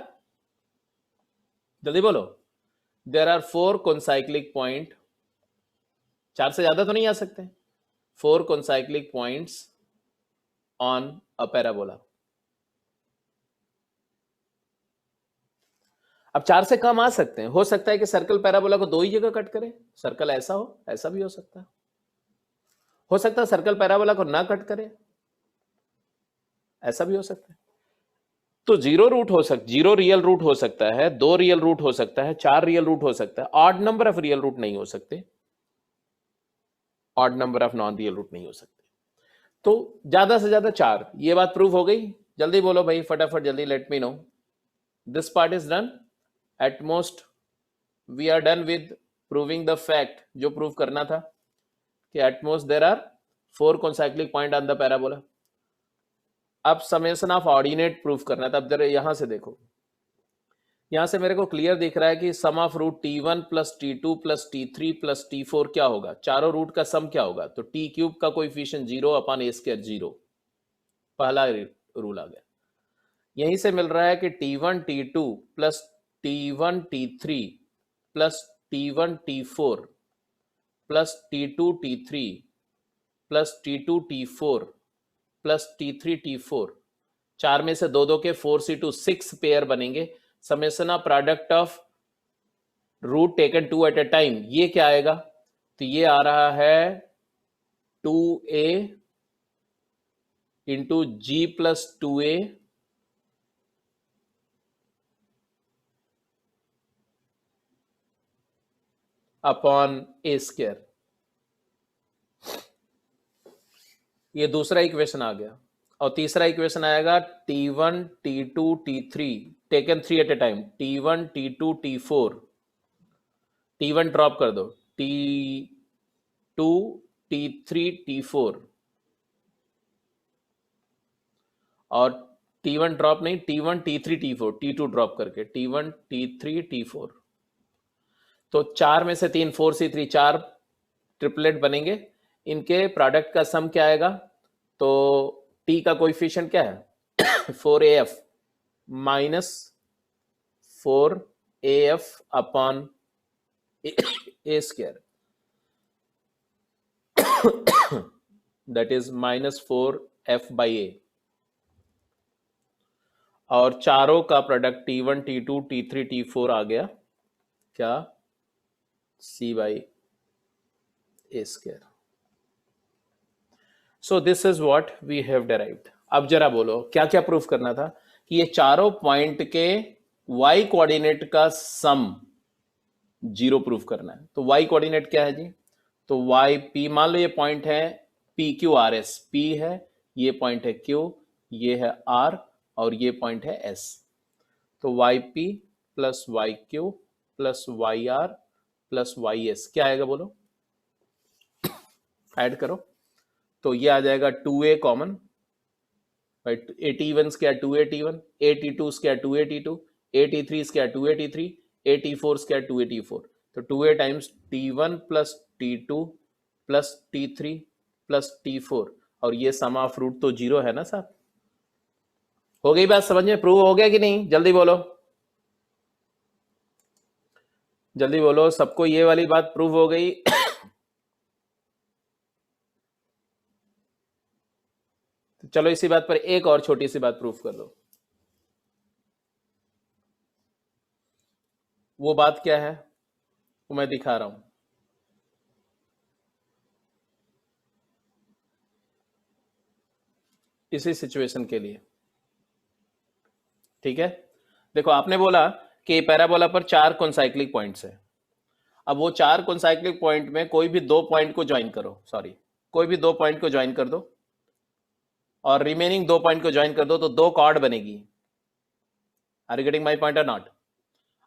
जल्दी बोलो, देयर आर 4 कॉन्साइक्लिक पॉइंट, 4 से ज्यादा तो नहीं आ सकते, 4 concyclic points on a parabola. अब 4 से कम आ सकते हैं, हो सकता है कि सर्कल पैराबोला को 2 ही जगह कट करे, सर्कल ऐसा हो, ऐसा भी हो सकता है, हो सकता है सर्कल पैराबोला को ना कट करे, ऐसा भी हो सकता है। तो 0 रूट हो सकता, 0 रियल रूट हो सकता है, 2 रियल रूट हो सकता है, 4 रियल रूट हो सकता है, odd number of real root नहीं हो सकते, odd number of non real root नहीं हो सकते। तो ज्यादा से ज्यादा 4, ये बात प्रूव हो गई। जल्दी बोलो भाई फटाफट, जल्दी, let me know. This part is done. At most we are done with proving the fact जो प्रूव करना था कि at most there are 4 concyclic point on the parabola. अब समेशन ऑफ ऑर्डिनेट प्रूफ करना था। अब जरा यहां से देखो, यहां से मेरे को क्लियर दिख रहा है कि sum of root t1 plus t2 plus t3 plus t4 क्या होगा, चारों रूट का सम क्या होगा, तो t क्यूब का कोएफिशिएंट 0 अपॉन a स्क्वायर 0, पहला रूल आ गया। यहीं से मिल रहा है कि t1 t2 plus t1 t3 plus t1 t4 plus t2 t3 plus t2 t4 plus t3 t4, 4 में से 2 2 के 4c2 6 पेयर बनेंगे। Summation of product of root taken 2 at a time, ये क्या आएगा, तो ये आ रहा है 2a into g plus 2a upon a square. ये दूसरा इक्वेशन आ गया। और तीसरा इक्वेशन आएगा t1 t2 t3 taken 3 at a time, t1 t2 t4, t1 drop कर दो, t2 t3 t4, और t1 ड्रॉप नहीं, t1 t3 t4, t2 drop करके t1 t3 t4। तो 4 में से 3 4c3, 4 ट्रिपलेट बनेंगे, इनके प्रोडक्ट का सम क्या आएगा, तो t का कोएफिशिएंट क्या है 4af minus 4af upon a square. That is -4f/a, और चारों का product T1 T2 T3 T4 आ गया क्या, c/a²। So this is what we have derived. अब जरा बोलो क्या क्या प्रूफ करना था, कि ये चारों पॉइंट के y कोऑर्डिनेट का सम 0 प्रूफ करना है। तो y कोऑर्डिनेट क्या है जी, तो y p, मान लो ये पॉइंट है PQRS, p है, ये पॉइंट है q, ये है r, और ये पॉइंट है s। तो yp plus yq plus yr plus ys क्या आएगा बोलो, ऐड करो। तो ये आ जाएगा 2a common, 81 square 2a t1, 82 square 2a t2, 83 square 2a t3, 84 square 2a t4। तो 2a times t1 plus t2 plus t3 plus t4, और ये सम ऑफ रूट तो 0 है ना साहब। हो गई बात समझ में, प्रूव हो गया कि नहीं, जल्दी बोलो, जल्दी बोलो, सबको ये वाली बात प्रूव हो गई। तो चलो इसी बात पर एक और छोटी सी बात प्रूफ कर दो। वो बात क्या है, वो मैं दिखा रहा हूं। इसी सिचुएशन के लिए, ठीक है। देखो आपने बोला कि पैराबोला पर 4 कॉन्साइक्लिक पॉइंट्स है। अब वो 4 कॉन्साइक्लिक पॉइंट में कोई भी 2 पॉइंट को ज्वाइन करो, सॉरी, कोई भी 2 पॉइंट को ज्वाइन कर दो, और रिमेनिंग 2 पॉइंट को ज्वाइन कर दो, तो 2 कॉर्ड बनेगी। Are you getting my point और नॉट।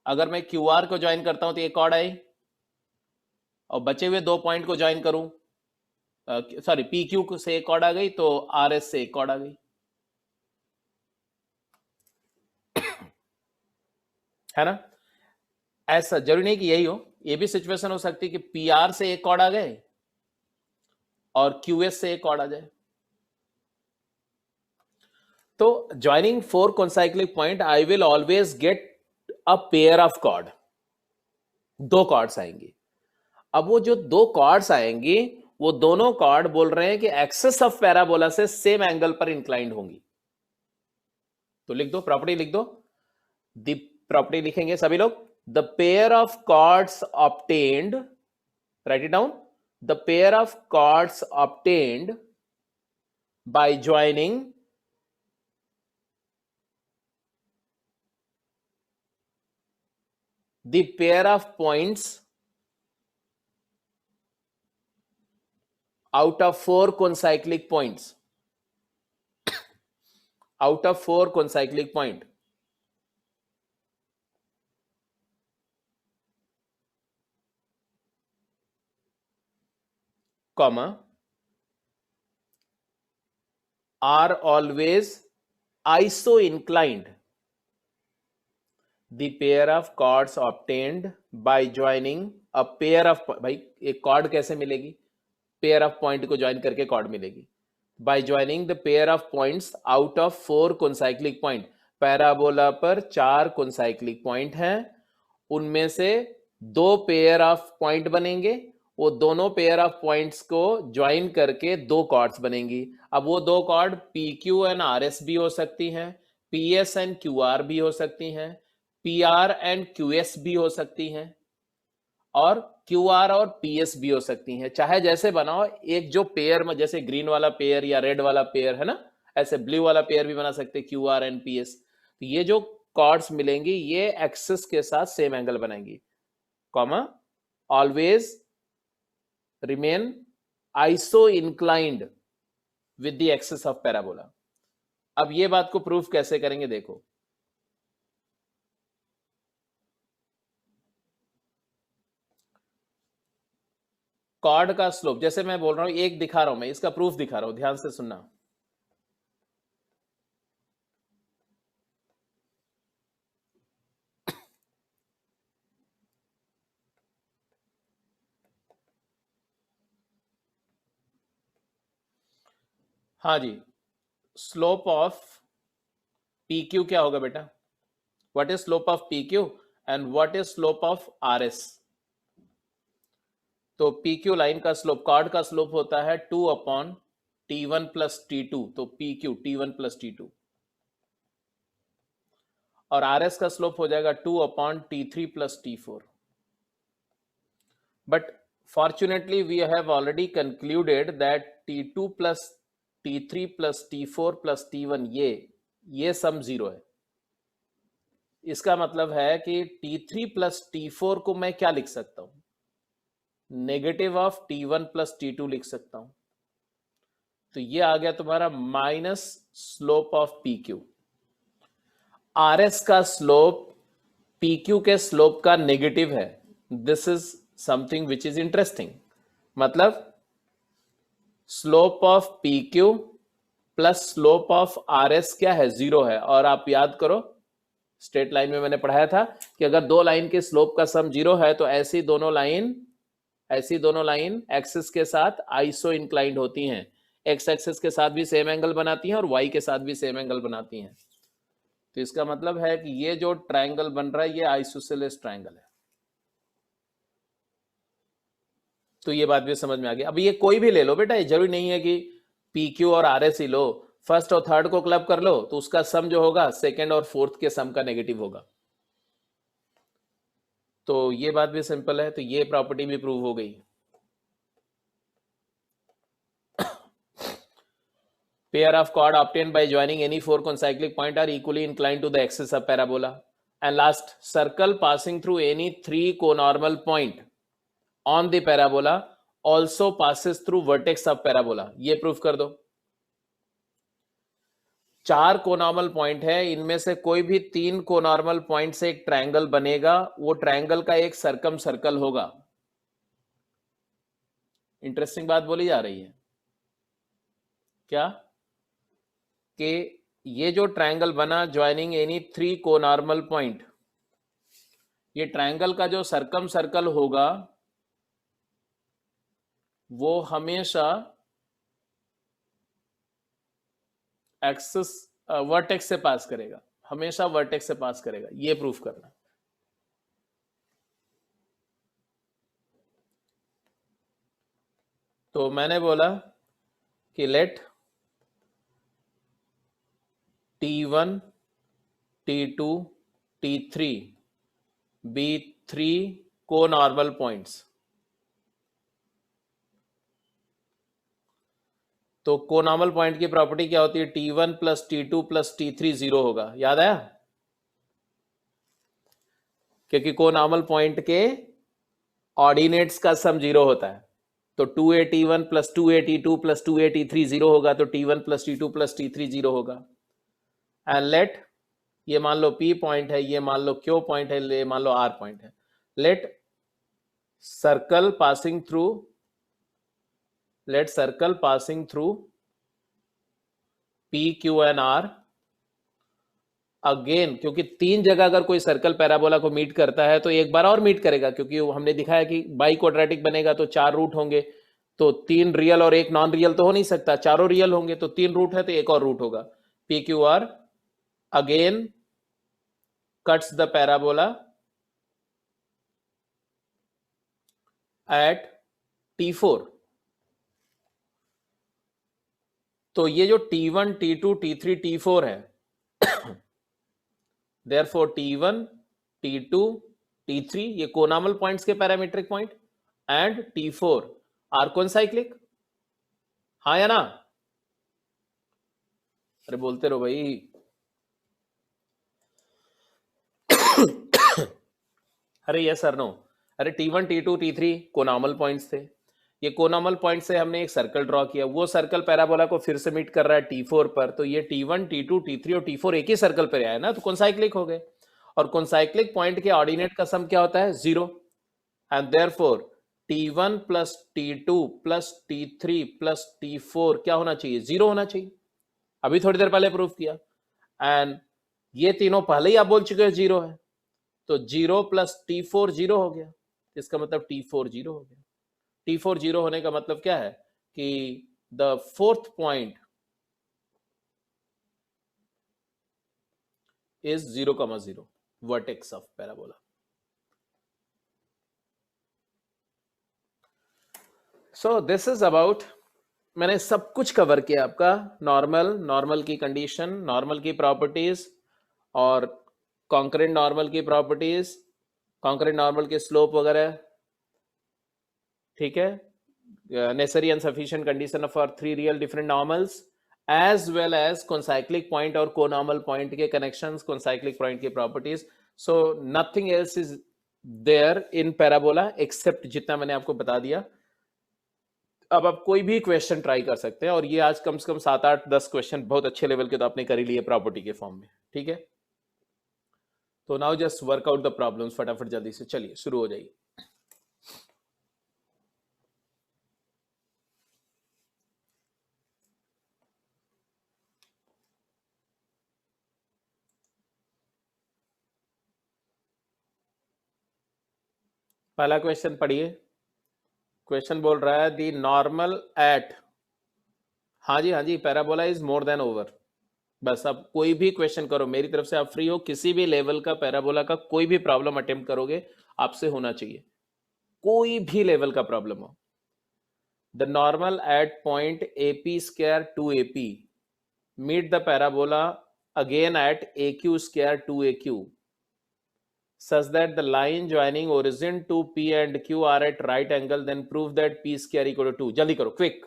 अगर मैं क्यू आर को ज्वाइन करता हूं तो एक कॉर्ड आई, और बचे हुए 2 पॉइंट को ज्वाइन करूं, सॉरी पी क्यू से एक कॉर्ड आ गई, तो आर एस से एक कॉर्ड आ गई, है ना। ऐसा जरूरी नहीं कि यही हो, ये भी सिचुएशन हो सकती है कि पी आर से एक कॉर्ड आ गए और क्यूएस से एक कॉर्ड आ जाए। तो joining 4 consecutive point I will always get a pair of chord, 2 chords आएंगी। अब वो जो 2 कॉर्ड्स आएंगी, वो दोनों कॉर्ड बोल रहे हैं कि एक्सिस ऑफ पैराबोला से सेम एंगल पर इंक्लाइंड होंगी। तो लिख दो, प्रॉपर्टी लिख दो, द प्रॉपर्टी लिखेंगे सभी लोग, the pair of chords obtained, write it down, the pair of chords obtained by joining the pair of points out of 4 concyclic points, out of 4 concyclic point, comma, are always iso inclined, the pair of chords obtained by joining a pair of, भाई एक cord कैसे मिलेगी, pair of point को join करके cord मिलेगी, by joining the pair of points out of 4 concyclic point. Parabola पर 4 concyclic point हैं, उनमें से 2 पेयर ऑफ पॉइंट बनेंगे, वो दोनों पेयर ऑफ पॉइंट्स को ज्वाइन करके 2 कॉर्ड्स बनेंगी। अब वो 2 chord P Q and R S भी हो सकती हैं, P S and Q R भी हो सकती हैं, P R and Q S भी हो सकती हैं, और क्यू आर और पी एस भी हो सकती हैं। चाहे जैसे बनाओ, एक जो पेयर में, जैसे ग्रीन वाला पेयर या रेड वाला पेयर है ना, ऐसे ब्लू वाला पेयर भी बना सकते, Q R and P S. तो ये जो कॉर्ड्स मिलेंगी, ये एक्सिस के साथ सेम एंगल बनाएंगी, comma, always remain iso inclined with the axis of parabola. अब ये बात को प्रूफ कैसे करेंगे, देखो, कॉर्ड का स्लोप, जैसे मैं बोल रहा हूं, एक दिखा रहा हूं मैं, इसका प्रूफ दिखा रहा हूं, ध्यान से सुनना। हाँ जी, स्लोप ऑफ पी क्यू क्या होगा बेटा, what is slope of P Q and what is slope of R S. तो पी क्यू लाइन का स्लोप, कॉर्ड का स्लोप होता है 2 अपॉन T1 प्लस T2, तो P Q T1 plus T2, और आर एस का स्लोप हो जाएगा 2 upon T3 plus T4. But fortunately we have already concluded that T2 plus T3 plus T4 plus T1 ये sum zero है. इसका मतलब है कि T3 प्लस T4 को मैं क्या लिख सकता हूं, negative of T1 plus T2 लिख सकता हूं. तो ये आ गया तुम्हारा minus slope of PQ. RS का स्लोप PQ के स्लोप का नेगेटिव है. This is something which is interesting. मतलब slope of PQ plus slope of RS क्या है, जीरो है. और आप याद करो स्ट्रेट लाइन में मैंने पढ़ाया था कि अगर दो लाइन के स्लोप का सम जीरो है तो ऐसी दोनों लाइन एक्सिस के साथ आइसो इंक्लाइंड होती हैं. एक्स एक्सिस के साथ भी सेम एंगल बनाती हैं और वाई के साथ भी सेम एंगल बनाती हैं. तो इसका मतलब है कि ये जो ट्रायंगल बन रहा है ये आइसोसेलेस ट्रायंगल है. तो ये बात भी समझ में आ गई. अब ये कोई भी ले लो बेटा, ये जरूरी नहीं है कि पी क्यू और आर एस ही लो. फर्स्ट और थर्ड को क्लब कर लो तो उसका सम जो होगा सेकेंड और फोर्थ के सम का नेगेटिव होगा. तो ये बात भी सिंपल है. तो ये प्रॉपर्टी भी प्रूव हो गई. Pair of chord obtained by joining any four concyclic point are equally inclined to the axis of parabola. And last, circle passing through any three conormal point on the parabola also passes through vertex of parabola. ये proof कर दो. चार कोनॉर्मल point है, इनमें से कोई भी तीन कोनॉर्मल पॉइंट से एक ट्रायंगल बनेगा. वो ट्रायंगल का एक सर्कम सर्कल होगा. इंटरेस्टिंग बात बोली जा रही है क्या कि ये जो ट्रायंगल बना ज्वाइनिंग एनी थ्री कोनॉर्मल पॉइंट, ये ट्रायंगल का जो सर्कम सर्कल होगा वो हमेशा एक्सिस वर्टेक्स से पास करेगा. हमेशा वर्टेक्स से पास करेगा. ये प्रूफ करना. तो मैंने बोला कि late T1, T2, T3 be three conormal points. तो कोनॉर्मल पॉइंट की प्रॉपर्टी क्या होती है, T1 plus T2 plus T3 zero होगा. याद आया? क्योंकि कोनॉर्मल पॉइंट के ऑर्डिनेट्स का सम जीरो होता है. तो 2a T1 plus 2a T2 plus 2a T3 zero होगा. तो T1 plus T2 plus T3 zero होगा. एंड लेट, ये मान लो P पॉइंट है, ये मान लो Q पॉइंट है, ये मान लो R पॉइंट है. Let circle passing through P, Q and R. Again क्योंकि तीन जगह अगर कोई सर्कल पैराबोला को मीट करता है तो एक बार और मीट करेगा, क्योंकि हमने दिखाया कि बाई क्वाड्रेटिक बनेगा तो चार रूट होंगे. तो तीन रियल और एक नॉन रियल तो हो नहीं सकता, चारों रियल होंगे. तो तीन रूट है तो एक और रूट होगा. PQR again cuts the parabola at T4. तो ये जो T1, T2, T3, T4 है, therefore T1, T2, T3 ये कोनॉर्मल पॉइंट्स के parametric point and T4 are concyclic. हाँ या ना? अरे बोलते रहो भाई. अरे यस सर नो. अरे T1, T2, T3 कोनॉर्मल पॉइंट्स थे. ये कोनॉर्मल पॉइंट से हमने एक सर्कल ड्रॉ किया. वो सर्कल पैराबोला को फिर से मीट कर रहा है T4 पर. तो ये T1, T2, T3 और T4 एक ही सर्कल पर आया ना, तो कोनसाइक्लिक हो गए. और कोनसाइक्लिक पॉइंट के ऑर्डिनेट का सम क्या होता है, zero. And therefore T1 plus T2 plus T3 plus T4 क्या होना चाहिए, जीरो होना चाहिए. अभी थोड़ी देर पहले प्रूफ किया. एंड ये तीनों पहले ही आप बोल चुके हो जीरो है. तो जीरो प्लस T4 जीरो हो गया. इसका मतलब T4 जीरो हो गया. T4 जीरो होने का मतलब क्या है कि the fourth point is 0,0 vertex of parabola. So this is about, मैंने सब कुछ कवर किया आपका, नॉर्मल की कंडीशन, नॉर्मल की प्रॉपर्टीज, और कॉन्करेंट नॉर्मल की प्रॉपर्टीज, कॉन्करेंट नॉर्मल के स्लोप वगैरह, ठीक है, necessary and sufficient condition for three real different normals, as well as concyclic point और conormal point के connections, concyclic point के properties. So nothing else is there in parabola except जितना मैंने आपको बता दिया. अब आप कोई भी क्वेश्चन ट्राई कर सकते हैं, और ये आज कम से कम 7 8 10 क्वेश्चन बहुत अच्छे लेवल के तो आपने कर ही लिए प्रॉपर्टी के फॉर्म में, ठीक है. तो now just work out the problems फटाफट जल्दी से, चलिए शुरू हो जाइए. पहला क्वेश्चन पढ़िए. क्वेश्चन बोल रहा है दी नॉर्मल एट, हाँ जी parabola is more than over. बस अब कोई भी क्वेश्चन करो, मेरी तरफ से आप फ्री हो, किसी भी लेवल का पैराबोला का कोई भी प्रॉब्लम अटेम्प्ट करोगे आपसे होना चाहिए, कोई भी लेवल का प्रॉब्लम हो. The normal at point AP square to AP meet the parabola again at AQ square to AQ such that the line joining origin to P and Q are at right angle, then prove that P square equal to 2. जल्दी करो, quick.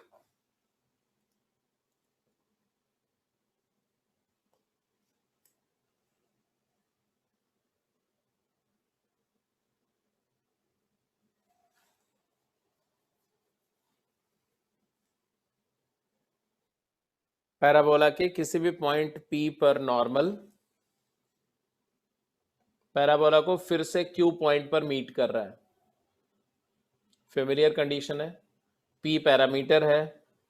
Parabola के किसी भी point P पर normal parabola को फिर से Q point पर मीट कर रहा है. फेमिलियर कंडीशन है, P पैरामीटर है,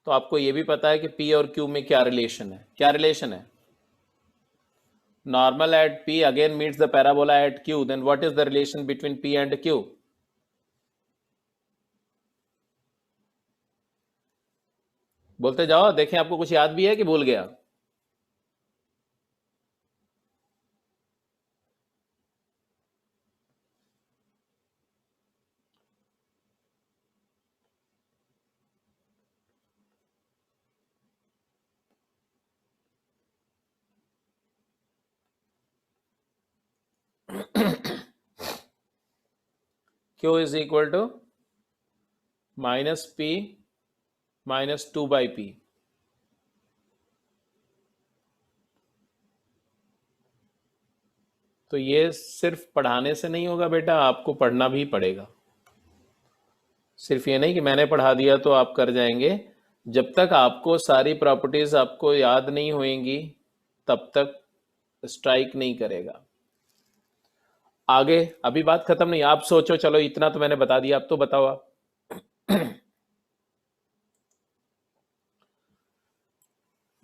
तो आपको यह भी पता है कि P और Q में क्या रिलेशन है. क्या रिलेशन है? Normal at P again meets the parabola at Q, then what is the relation between P and Q? बोलते जाओ, देखें आपको कुछ याद भी है कि भूल गया. Q is equal to minus P minus 2 by P. तो ये सिर्फ पढ़ाने से नहीं होगा बेटा, आपको पढ़ना भी पड़ेगा. सिर्फ ये नहीं कि मैंने पढ़ा दिया तो आप कर जाएंगे. जब तक आपको सारी प्रॉपर्टीज आपको याद नहीं होंगी तब तक स्ट्राइक नहीं करेगा. आगे अभी बात खत्म नहीं, आप सोचो, चलो इतना तो मैंने बता दिया, अब तो बताओ आप.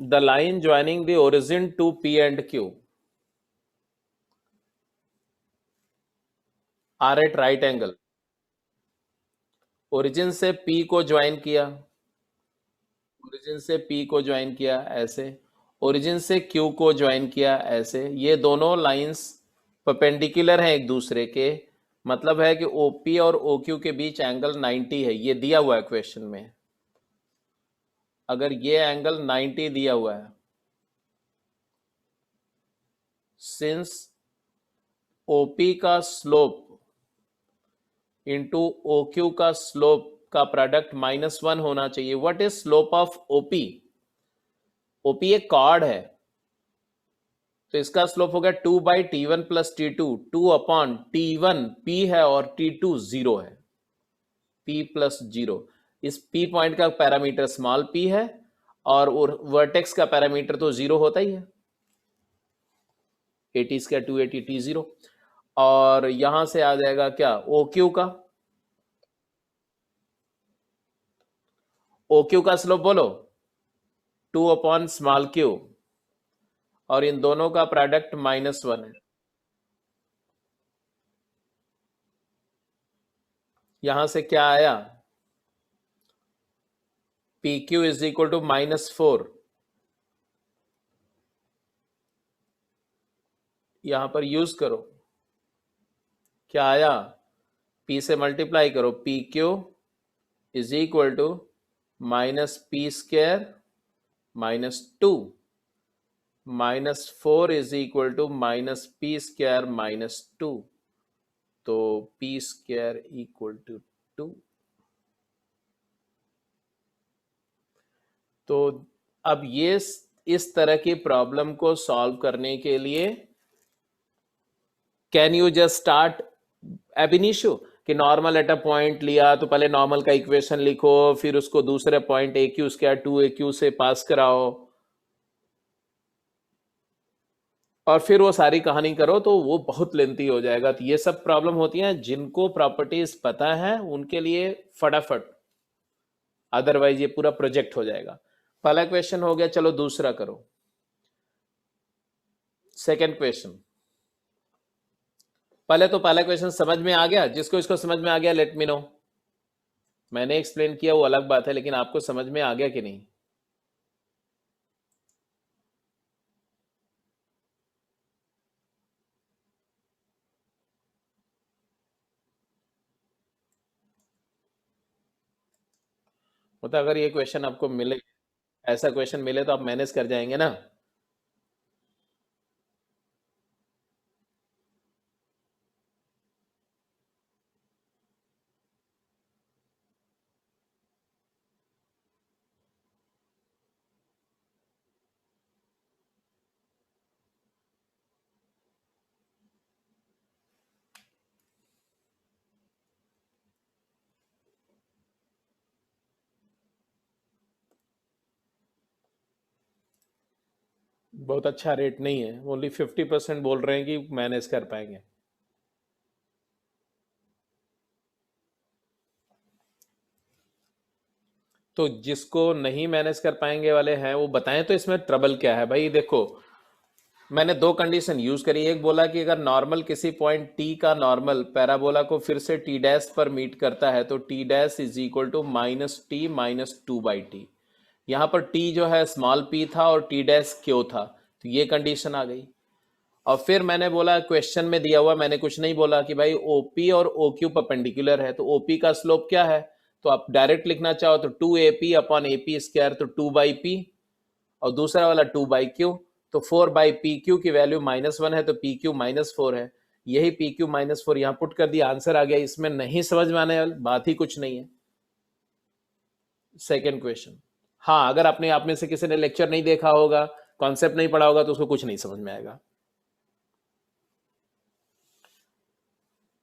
The line joining the origin to P and Q are at right angle. Origin से P को ज्वाइन किया, ओरिजिन से P को ज्वाइन किया ऐसे, ओरिजिन से Q को ज्वाइन किया ऐसे. ये दोनों लाइंस परपेंडिकुलर हैं एक दूसरे के, मतलब है कि OP और OQ के बीच एंगल 90 है. ये दिया हुआ है क्वेश्चन में. अगर ये एंगल 90 दिया हुआ है, सिंस OP का स्लोप इंटू OQ का स्लोप का प्रोडक्ट -1 होना चाहिए. What is slope of OP? OP एक कॉर्ड है, तो इसका स्लोप हो गया 2 by T1 plus T2, 2 upon T1 P है और T2 0 है, P प्लस 0. इस P पॉइंट का पैरामीटर स्मॉल p है, और वर्टेक्स का पैरामीटर तो 0 होता ही है, 80 स्क्वायर 280 T0. और यहां से आ जाएगा क्या, OQ का. OQ का स्लोप बोलो 2 अपॉन स्मॉल q, और इन दोनों का प्रोडक्ट -1 है. यहां से क्या आया, PQ इज इक्वल टू -4. यहां पर यूज करो, क्या आया, P से मल्टीप्लाई करो, PQ is equal to minus P square minus 2 minus 4 is equal to minus P square minus 2। तो पी स्क्वायर इक्वल टू 2। तो अब ये इस तरह की प्रॉब्लम को सॉल्व करने के लिए कैन यू जस्ट स्टार्ट एब इनिशियो कि नॉर्मल एट अ पॉइंट लिया तो पहले नॉर्मल का इक्वेशन लिखो, फिर उसको दूसरे point A Q square 2 AQ से पास कराओ और फिर वो सारी कहानी करो, तो वो बहुत लेंथी हो जाएगा। तो ये सब प्रॉब्लम होती हैं जिनको प्रॉपर्टीज पता है उनके लिए फटाफट, अदरवाइज ये पूरा प्रोजेक्ट हो जाएगा। पहला क्वेश्चन हो गया, चलो दूसरा करो। सेकंड क्वेश्चन, पहले तो पहला क्वेश्चन समझ में आ गया? जिसको इसको समझ में आ गया लेट मी नो। मैंने एक्सप्लेन किया वो अलग बात है, लेकिन आपको समझ में आ गया कि नहीं? मतलब अगर ये क्वेश्चन आपको मिले, ऐसा क्वेश्चन मिले तो आप मैनेज कर जाएंगे ना? बहुत अच्छा रेट नहीं है, ओनली 50% बोल रहे हैं कि मैनेज कर पाएंगे। तो जिसको नहीं मैनेज कर पाएंगे वाले हैं वो बताएं तो इसमें ट्रबल क्या है भाई। देखो मैंने दो कंडीशन यूज करी, एक बोला कि अगर नॉर्मल किसी पॉइंट टी का नॉर्मल पैराबोला को फिर से टी डैश पर मीट करता है तो t dash is equal to minus t minus 2/t। यहाँ पर टी जो है स्मॉल पी था और टी डैश क्यों था, तो ये कंडीशन आ गई। और फिर मैंने बोला क्वेश्चन में दिया हुआ, मैंने कुछ नहीं बोला कि भाई ओपी और ओ क्यू परपेंडिकुलर है, तो ओपी का स्लोप क्या है, तो आप डायरेक्ट लिखना चाहो तो 2AP अपॉन AP स्क्वायर, तो 2/p, और दूसरा वाला 2/q, तो 4/pq की वैल्यू -1 है तो pq -4 है। यही pq -4 यहाँ पुट कर दिया, आंसर आ गया। इसमें नहीं समझ में आने वाली बात ही कुछ नहीं है। सेकेंड क्वेश्चन, हाँ अगर आपने आप में से किसी ने लेक्चर नहीं देखा होगा, कॉन्सेप्ट नहीं पढ़ा होगा, तो उसको कुछ नहीं समझ में आएगा।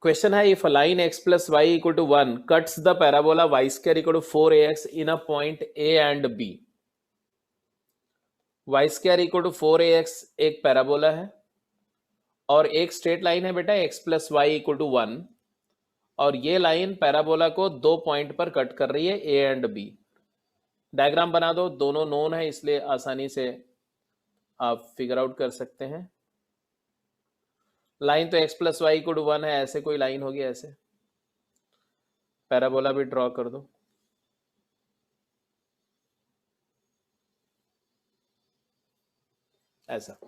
क्वेश्चन है, if line x plus y equal to 1 cuts the parabola y square equal to 4ax in a point a and b। y square equal to 4ax एक पैराबोला है और एक स्ट्रेट लाइन है बेटा x plus y equal to 1, और ये line parabola को दो पॉइंट पर कट कर रही है a एंड b। डायग्राम बना दो, दोनों नोन है इसलिए आसानी से आप फिगर आउट कर सकते हैं। लाइन तो x plus y equal to 1 है, ऐसे कोई लाइन होगी, ऐसे पैराबोला भी ड्रॉ कर दो ऐसा,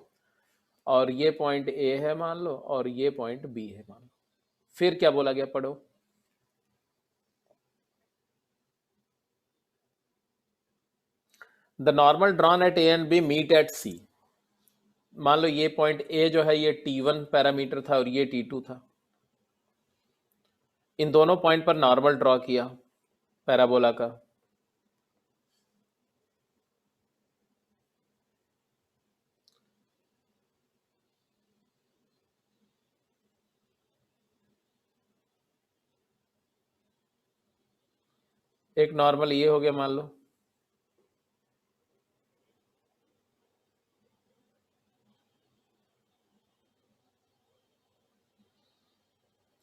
और ये पॉइंट ए है मान लो और ये पॉइंट बी है मान लो। फिर क्या बोला गया, पढ़ो। The normal drawn at A and B meet at C. मान लो ये पॉइंट ए जो है ये T1 पैरामीटर था और ये T2 था। इन दोनों पॉइंट पर नॉर्मल ड्रॉ किया पैराबोला का। एक नॉर्मल ये हो गया मान लो,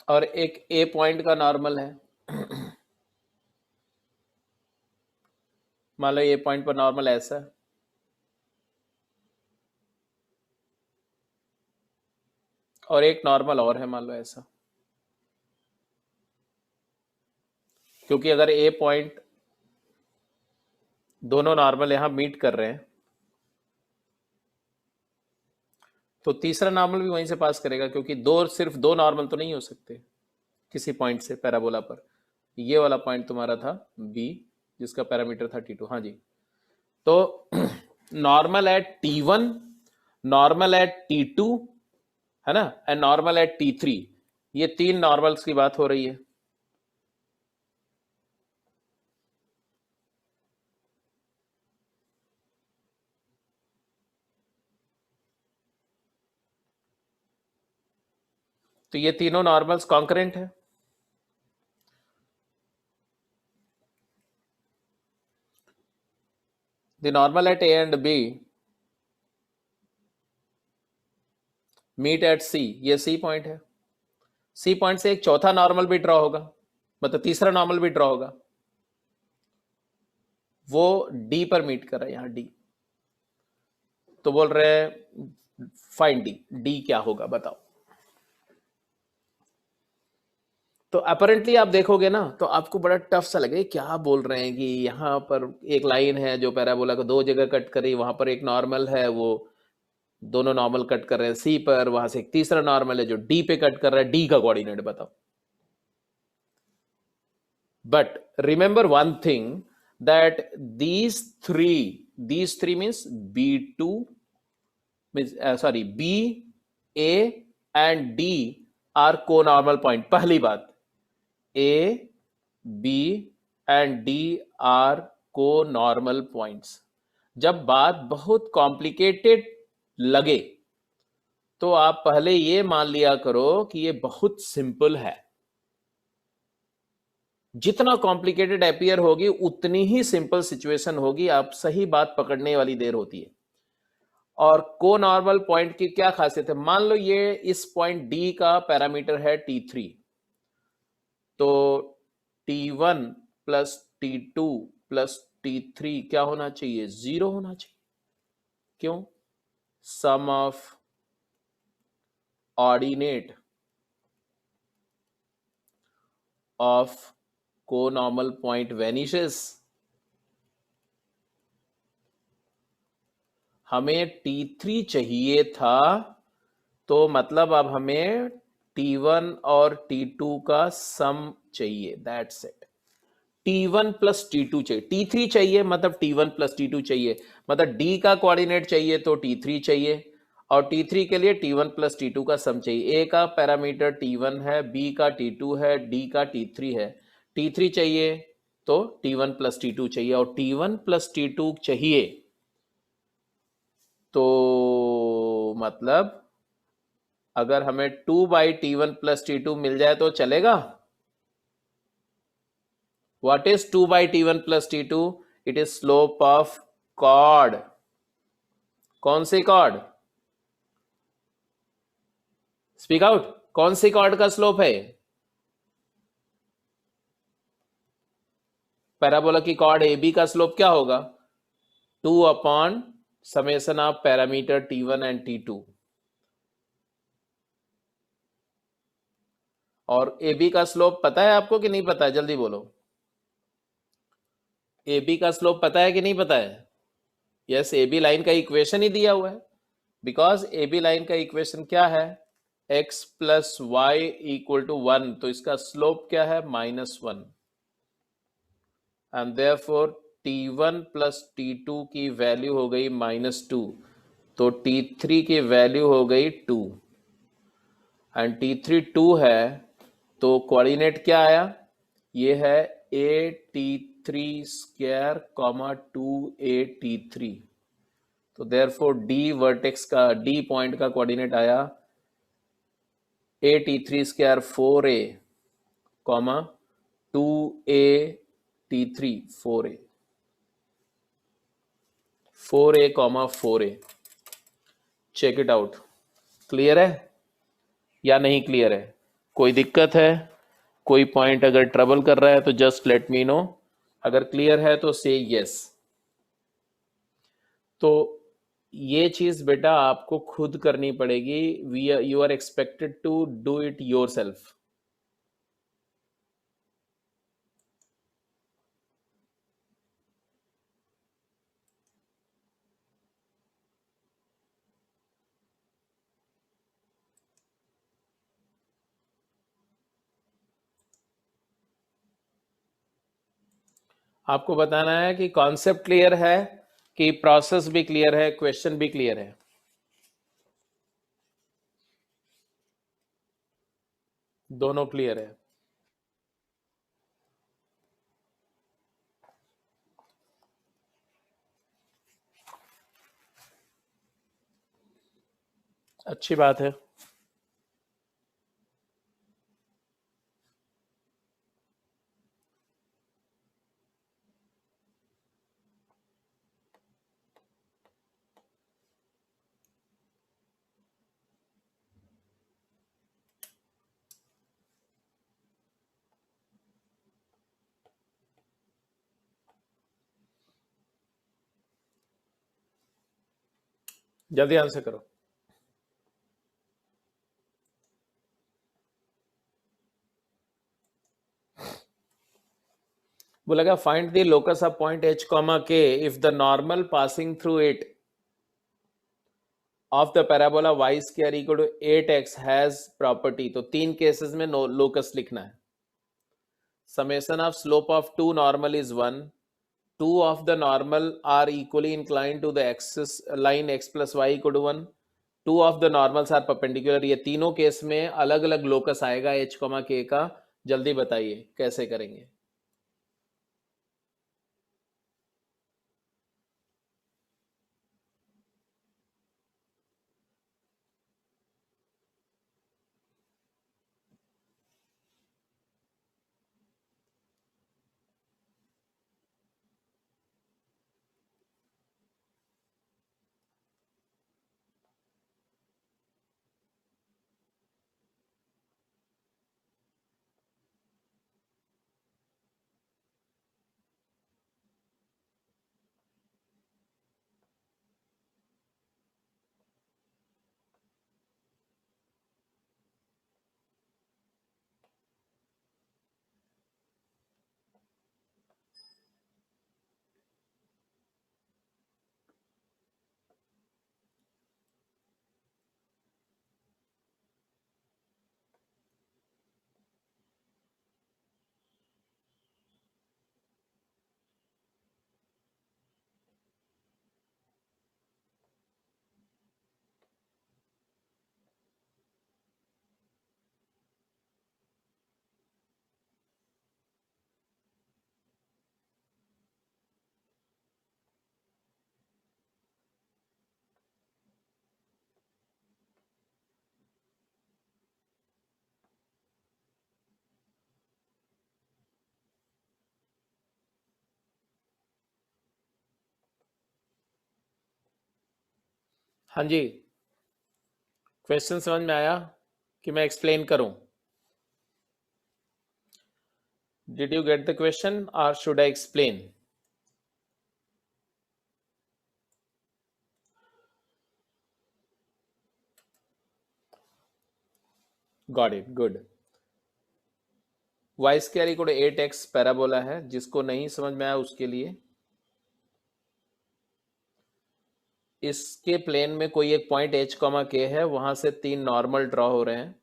और एक ए पॉइंट का नॉर्मल है। मान लो ये पॉइंट पर नॉर्मल ऐसा है, और एक नॉर्मल और है मान लो ऐसा। क्योंकि अगर ए पॉइंट दोनों नॉर्मल यहां मीट कर रहे हैं तो तीसरा नॉर्मल भी वहीं से पास करेगा, क्योंकि दो सिर्फ दो नॉर्मल तो नहीं हो सकते किसी पॉइंट से पैराबोला पर। ये वाला पॉइंट तुम्हारा था बी, जिसका पैरामीटर था T2। हाँ जी, तो normal at T1, normal at T2, है ना, एंड नॉर्मल एट T3, ये तीन नॉर्मल्स की बात हो रही है। तो ये तीनों नॉर्मल्स कॉन्करेंट है। The normal at A and B meet at C, ये सी पॉइंट है। सी पॉइंट से एक चौथा नॉर्मल भी ड्रॉ होगा, मतलब तीसरा नॉर्मल भी ड्रॉ होगा, वो डी पर मीट कर रहा है, यहां डी। तो बोल रहे हैं फाइंड डी, डी क्या होगा बताओ। तो अपरेंटली आप देखोगे ना तो आपको बड़ा टफ सा लगे, क्या बोल रहे हैं कि यहाँ पर एक लाइन है जो पैराबोला को दो जगह कट करी, वहां पर एक नॉर्मल है, वो दोनों नॉर्मल कट कर रहे हैं सी पर, वहां से एक तीसरा नॉर्मल है जो डी पे कट कर रहा है, डी का कोऑर्डिनेट बताओ। But remember one thing, that these three means B2 means sorry B, A and D are co-normal point। पहली बात, A, B and D are co-normal points। जब बात बहुत कॉम्प्लिकेटेड लगे तो आप पहले ये मान लिया करो कि ये बहुत सिंपल है। जितना कॉम्प्लिकेटेड अपीयर होगी उतनी ही सिंपल सिचुएशन होगी, आप सही बात पकड़ने वाली देर होती है। और को नॉर्मल पॉइंट की क्या खासियत है, मान लो ये इस पॉइंट डी का पैरामीटर है T3, तो T1 plus T2 plus T3 क्या होना चाहिए, 0 होना चाहिए। क्यों, सम ऑफ ऑर्डिनेट ऑफ को नॉर्मल पॉइंट वेनिशेस। हमें T3 चाहिए था, तो मतलब अब हमें T1 और T2 का सम चाहिए, that's it. T1 plus T2 चाहिए, T3 चाहिए मतलब T1 प्लस T2 चाहिए, मतलब D का कोऑर्डिनेट चाहिए तो T3 चाहिए, और T3 के लिए T1 प्लस T2 का सम चाहिए। A का पैरामीटर T1 है, B का T2 है, D का T3 है। T3 चाहिए तो T1 प्लस T2 चाहिए, और T1 प्लस T2 चाहिए तो मतलब अगर हमें 2/T1 प्लस T2 मिल जाए तो चलेगा। What is 2/T1 plus T2? It is slope of chord। कौन सी कॉर्ड, स्पीक आउट, कौन सी कॉर्ड का स्लोप है, पैराबोला की कॉर्ड ए बी का स्लोप क्या होगा, 2/समेशन of parameter T1 and T2। और ए बी का स्लोप पता है आपको कि नहीं पता है, जल्दी बोलो। ए बी का स्लोप पता है कि नहीं पता है। यस, ए बी लाइन का इक्वेशन ही दिया हुआ है, बिकॉज ए बी लाइन का इक्वेशन क्या है, x plus y equal to 1, तो इसका स्लोप क्या है, -1। And therefore T1 plus T2 की वैल्यू हो गई -2, तो T3 की वैल्यू हो गई 2, एंड T3 2 है, तो कोऑर्डिनेट क्या आया, ये है a T3 comma 2a T3। तो देयरफॉर D वर्टेक्स का, D पॉइंट का कोऑर्डिनेट आया a T3 4a comma 2a T3 4a comma 4a। Check it out, clear है या नहीं क्लियर है, कोई दिक्कत है, कोई पॉइंट अगर ट्रबल कर रहा है तो जस्ट लेट मी नो, अगर क्लियर है तो से यस। तो ये चीज बेटा आपको खुद करनी पड़ेगी, you are expected to do it yourself. आपको बताना है कि कॉन्सेप्ट क्लियर है कि प्रोसेस भी क्लियर है, क्वेश्चन भी क्लियर है। दोनों क्लियर है। अच्छी बात है। जल्दी आंसर करो। बोलेगा find the locus of point h comma k if the normal passing through it of the parabola y square equal to 8x has property. तो तीन केसेस में लोकस लिखना है। Summation of slope of two normal is 1, two of the normal are equally inclined to the axis line x plus y equal to 1, two of the normals are perpendicular। ये तीनों case में अलग अलग locus आएगा h, k का। जल्दी बताइए कैसे करेंगे। हाँ जी, क्वेश्चन समझ में आया कि मैं एक्सप्लेन करूं? Did you get the question और should I explain? Got it, good. Y square equal to 8x parabola है। जिसको नहीं समझ में आया उसके लिए, इसके प्लेन में कोई एक पॉइंट h, k है, वहां से तीन नॉर्मल ड्रॉ हो रहे हैं।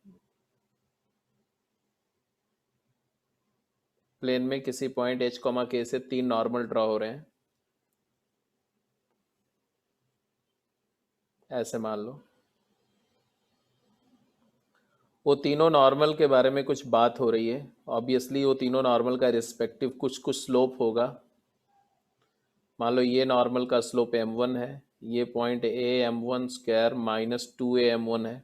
प्लेन में किसी पॉइंट h, k से तीन नॉर्मल ड्रॉ हो रहे हैं, ऐसे मान लो। वो तीनों नॉर्मल के बारे में कुछ बात हो रही है। ऑब्वियसली वो तीनों नॉर्मल का रिस्पेक्टिव कुछ कुछ स्लोप होगा। मान लो ये नॉर्मल का स्लोप m1 है, ये point a m1 square minus 2a m1 है।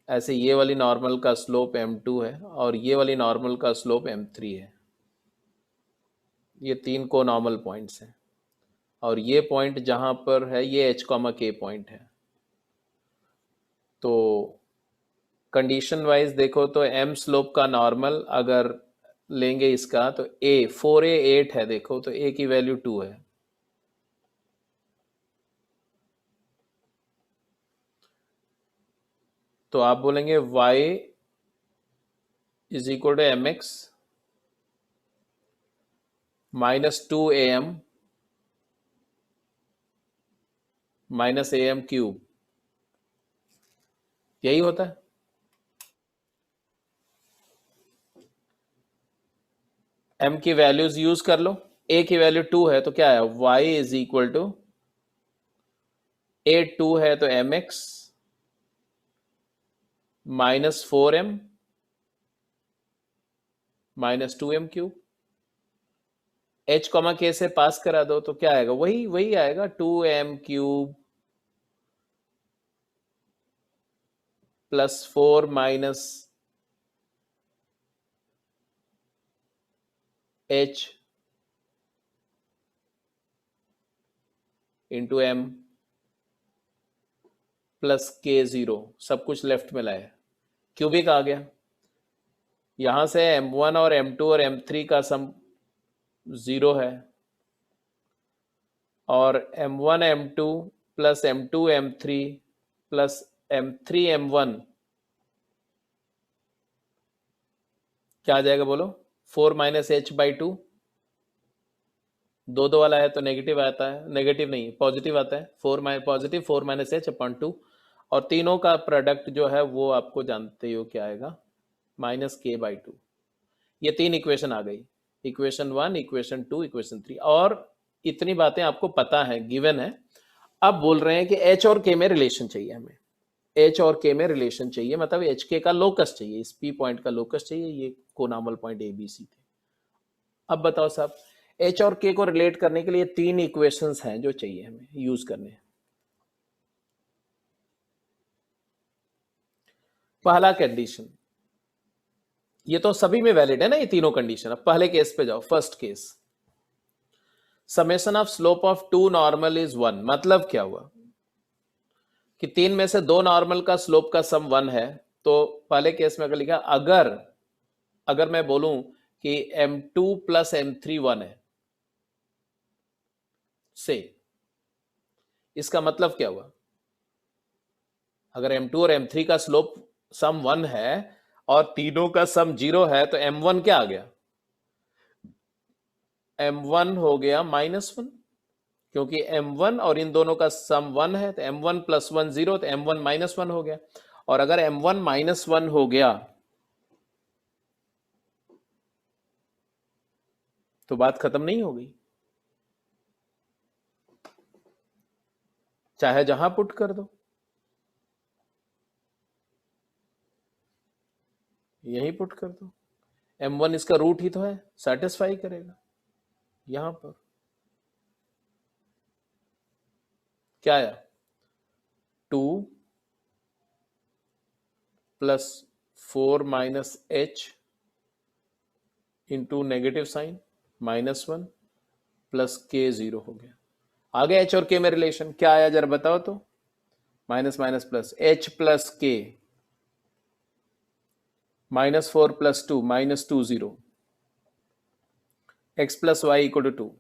ऐसे ये वाली नॉर्मल का स्लोप m2 है और ये वाली नॉर्मल का स्लोप m3 है। ये तीन को नॉर्मल पॉइंट्स हैं और ये पॉइंट जहां पर है ये h, k पॉइंट है। तो कंडीशन वाइज देखो तो m स्लोप का नॉर्मल अगर लेंगे इसका तो a 4a 8 है, देखो तो a की वैल्यू 2 है। तो आप बोलेंगे y is equal to M X minus 2am minus am cube, यही होता है। m की वैल्यूज यूज कर लो, a की वैल्यू 2 है तो क्या है, y is equal to a 2 है तो mx -4m -2m³ h, k से पास करा दो तो क्या आएगा, वही वही आएगा 2m³ +4 minus h into m +k0, सब कुछ लेफ्ट में लाए, क्यूबिक आ गया। यहां से m1 और m2 और m3 का सम 0 है, और m1 m2 plus m2 m3 plus m3 m1 क्या आ जाएगा बोलो, 4 माइनस एच बाई 2, दो वाला है तो नेगेटिव आता है, नेगेटिव नहीं पॉजिटिव आता है, पॉजिटिव 4 माइनस एच अपॉन 2, और तीनों का प्रोडक्ट जो है वो आपको जानते हो क्या आएगा, -k/2। ये तीन इक्वेशन आ गई, इक्वेशन 1, इक्वेशन 2, इक्वेशन 3, और इतनी बातें आपको पता है, गिवन है। अब बोल रहे हैं कि एच और के में रिलेशन चाहिए हमें, एच और के में रिलेशन चाहिए, मतलब एच के का लोकस चाहिए, इस पी पॉइंट का लोकस चाहिए, ये कोनामल पॉइंट ए बी सी थे। अब बताओ साहब, एच और के को रिलेट करने के लिए तीन इक्वेशंस हैं जो चाहिए हमें यूज करने। पहला कंडीशन, ये तो सभी में वैलिड है ना ये तीनों कंडीशन। अब पहले केस पे जाओ, first case, summation of slope of two normal is 1, मतलब क्या हुआ कि तीन में से दो नॉर्मल का स्लोप का सम 1 है। तो पहले केस में अगर लिखा, अगर अगर मैं बोलूं कि m2 प्लस m3 1 है से, इसका मतलब क्या हुआ, अगर m2 और m3 का स्लोप सम 1 है और तीनों का सम 0 है तो m1 क्या आ गया, m1 हो गया -1, क्योंकि m1 और इन दोनों का सम 1 है तो m1 + 1 0, तो m1 -1 हो गया। और अगर m1 -1 हो गया तो बात खत्म नहीं हो गई, चाहे जहां पुट कर दो, यहीं पुट कर दो, m1 इसका रूट ही तो है, सेटिस्फाई करेगा। यहां पर क्या आया, 2 + 4 minus H into negative sign -1 +k0 हो गया। आगे एच और के में रिलेशन क्या आया जरा बताओ तो, minus minus plus, H plus के -4 + 2 -2 0, x + y = 2,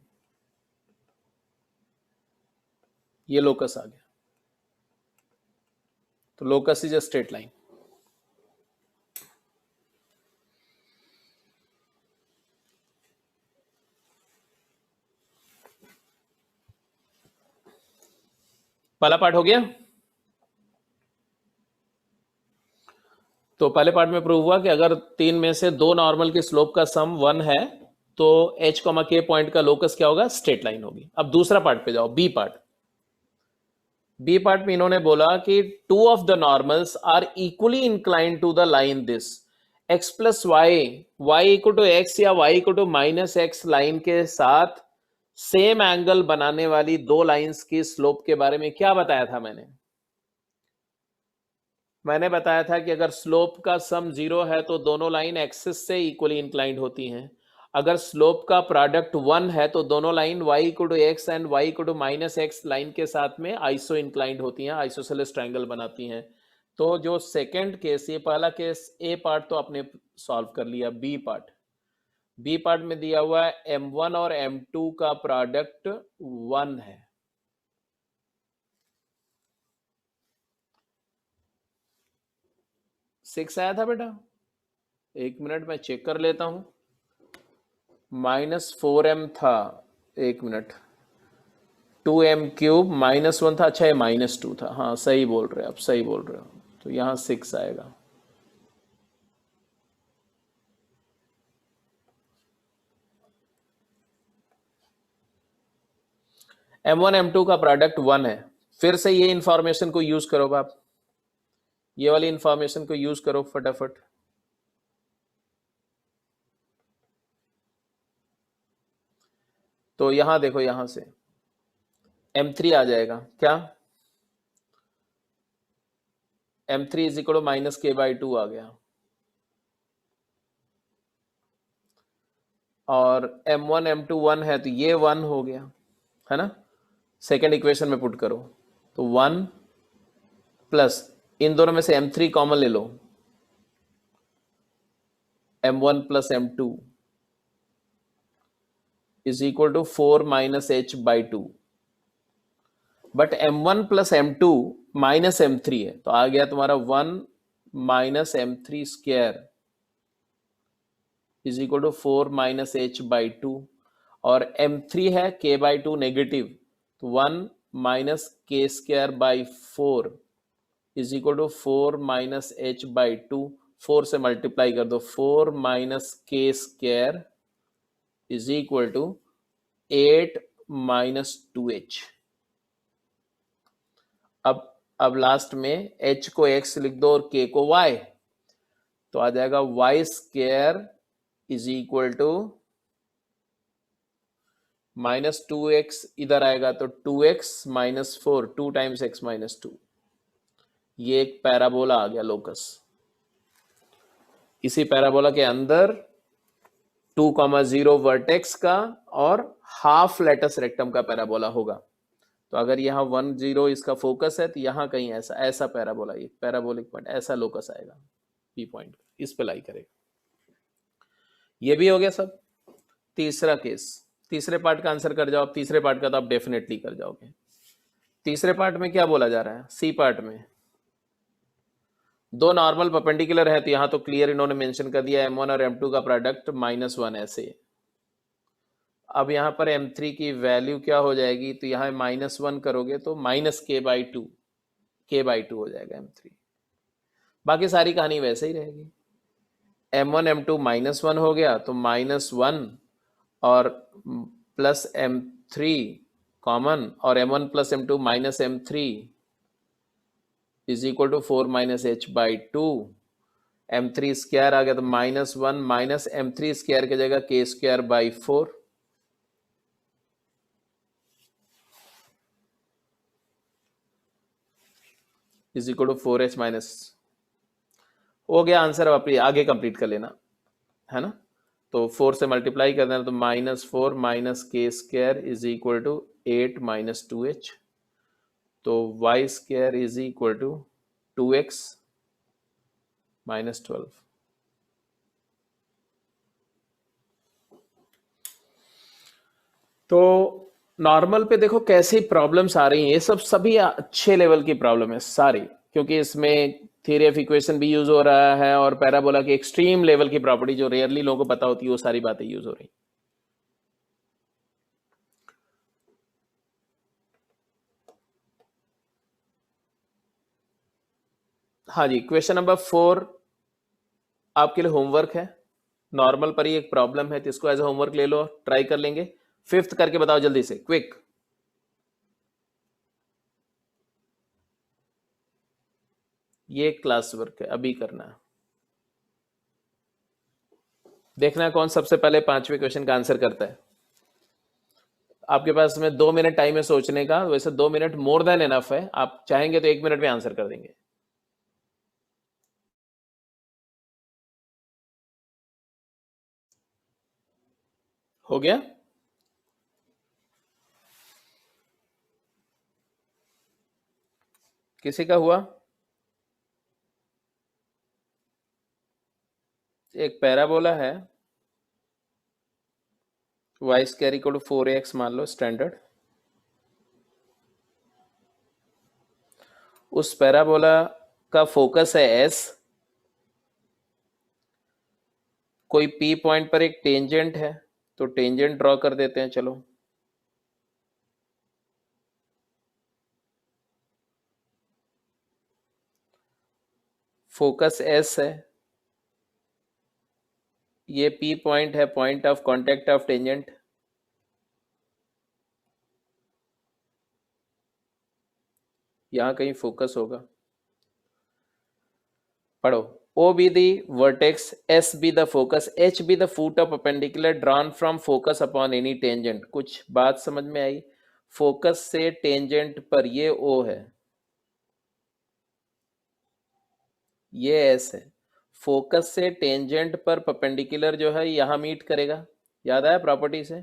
ये लोकस आ गया। तो locus is a straight line. पहला पार्ट हो गया। तो पहले पार्ट में प्रूव हुआ कि अगर तीन में से दो नॉर्मल की स्लोप का सम 1 है तो h, k पॉइंट का लोकस क्या होगा, स्ट्रेट लाइन होगी। अब दूसरा पार्ट पे जाओ, बी पार्ट। बी पार्ट में इन्होंने बोला कि two of the normals are equally inclined to the line this x + y = x या y = -x लाइन के साथ सेम एंगल बनाने वाली दो लाइंस की स्लोप के बारे में क्या बताया था मैंने बताया था कि अगर स्लोप का सम 0 है तो दोनों लाइन एक्सिस से इक्वली इंक्लाइंड होती हैं। अगर स्लोप का प्रोडक्ट 1 है तो दोनों line y = x and y = -x line के साथ में आइसो इंक्लाइंड होती हैं, आइसोसेलेस ट्रायंगल बनाती हैं। तो जो सेकंड केस, ये पहला केस ए पार्ट तो आपने सॉल्व कर लिया। बी पार्ट में दिया हुआ है m1 और m2 का प्रोडक्ट 1 है। सिक्स आया था बेटा, एक मिनट मैं चेक कर लेता हूं, -4m था, एक मिनट, 2m³ -1 था, अच्छा ये -2 था, हाँ सही बोल रहे हो आप, सही बोल रहे हो। तो यहाँ 6 आएगा। M1 M2 का प्रोडक्ट 1 है। फिर से ये इंफॉर्मेशन को यूज करो बाप, ये वाली इंफॉर्मेशन को यूज करो फटाफट। तो यहां देखो, यहां से M3 आ जाएगा क्या, M3 इज इक्वल माइनस के बाई 2 आ गया, और M1 M2 1 है तो ये 1 हो गया, है ना। सेकेंड इक्वेशन में पुट करो तो 1 प्लस इन दोनों में से M3 कॉमन ले लो, M1 plus M2 is equal to 4 minus H by 2। But M1 plus M2 minus M3 है, तो आ गया तुम्हारा 1 minus M3 square is equal to 4 minus H by 2, और M3 है K बाई 2 नेगेटिव, तो 1 minus K square by 4 is equal to 4 minus H by 2। 4 से multiply कर दो, 4 minus K square is equal to 8 minus 2H। अब last में H को X लिख दो और K को Y, तो आ जाएगा Y square is equal to minus 2x, इधर आएगा तो 2x minus 4, 2 times x minus 2। ये एक पैराबोला आ गया लोकस। इसी पैराबोला के अंदर 2,0 वर्टेक्स का और हाफ लेटस रेक्टम का पैराबोला होगा। तो अगर यहाँ 1 0 इसका फोकस है तो यहाँ कहीं ऐसा ऐसा पैराबोला, ये पैराबोलिक पॉइंट ऐसा लोकस आएगा, पी पॉइंट इस पे लाई करेगा। ये भी हो गया सब। तीसरा केस, तीसरे पार्ट का आंसर कर जाओ। तीसरे पार्ट का तो आप डेफिनेटली कर जाओगे। तीसरे पार्ट में क्या बोला जा रहा है, सी पार्ट में दो नॉर्मल परपेंडिकुलर है, तो यहां तो क्लियर इन्होंने मेंशन कर दिया M1 और M2 का प्रोडक्ट -1 ऐसे। अब यहां पर M3 की वैल्यू क्या हो जाएगी, तो यहां -1 करोगे तो माइनस K बाई 2 हो जाएगा M3। बाकी सारी कहानी वैसे ही रहेगी। M1 M2 -1 हो गया तो -1 और प्लस M3 कॉमन, और M1 plus M2 minus M3 is equal to 4 minus H by 2। M3 square आ गया तो -1 माइनस M3 स्क्वायर की जगह K square by 4 is equal to 4H minus, हो गया आंसर। अब आप आगे कंप्लीट कर लेना, है ना। तो 4 से मल्टीप्लाई कर देना, तो -4 minus K square is equal to 8 minus 2H, तो Y square is equal to 2X minus 12। तो नॉर्मल पे देखो कैसी प्रॉब्लम्स आ रही हैं, ये सब सभी अच्छे लेवल की प्रॉब्लम है सारी, क्योंकि इसमें थ्योरी ऑफ इक्वेशन भी यूज हो रहा है और पैराबोला की एक्सट्रीम लेवल की प्रॉपर्टी जो रेयरली लोगों को पता होती है वो सारी बातें यूज हो रही। हाँ जी, क्वेश्चन नंबर 4 आपके लिए होमवर्क है। नॉर्मल पर ही एक प्रॉब्लम है तो इसको एज ए होमवर्क ले लो, ट्राई कर लेंगे। 5th करके बताओ जल्दी से, क्विक। ये क्लास वर्क है, अभी करना है। देखना है कौन सबसे पहले 5वें क्वेश्चन का आंसर करता है। आपके पास में 2 मिनट टाइम है सोचने का, वैसे 2 मिनट मोर देन एनफ है, आप चाहेंगे तो 1 मिनट में आंसर कर देंगे। हो गया? किसी का हुआ? एक पैराबोला है, y square equal to 4ax मान लो स्टैंडर्ड। उस पैराबोला का फोकस है S, कोई P पॉइंट पर एक टेंजेंट है, तो टेंजेंट ड्रॉ कर देते हैं चलो। फोकस S है, ये P पॉइंट है, point of contact of tangent. यहां कहीं फोकस होगा, पढ़ो। O be the vertex, S be the focus, H be the foot of perpendicular drawn from focus upon any tangent। कुछ बात समझ में आई? फोकस से टेंजेंट पर ये O है, ये S है। फोकस से टेंजेंट पर परपेंडिकुलर जो है यहां मीट करेगा, याद आया प्रॉपर्टी से?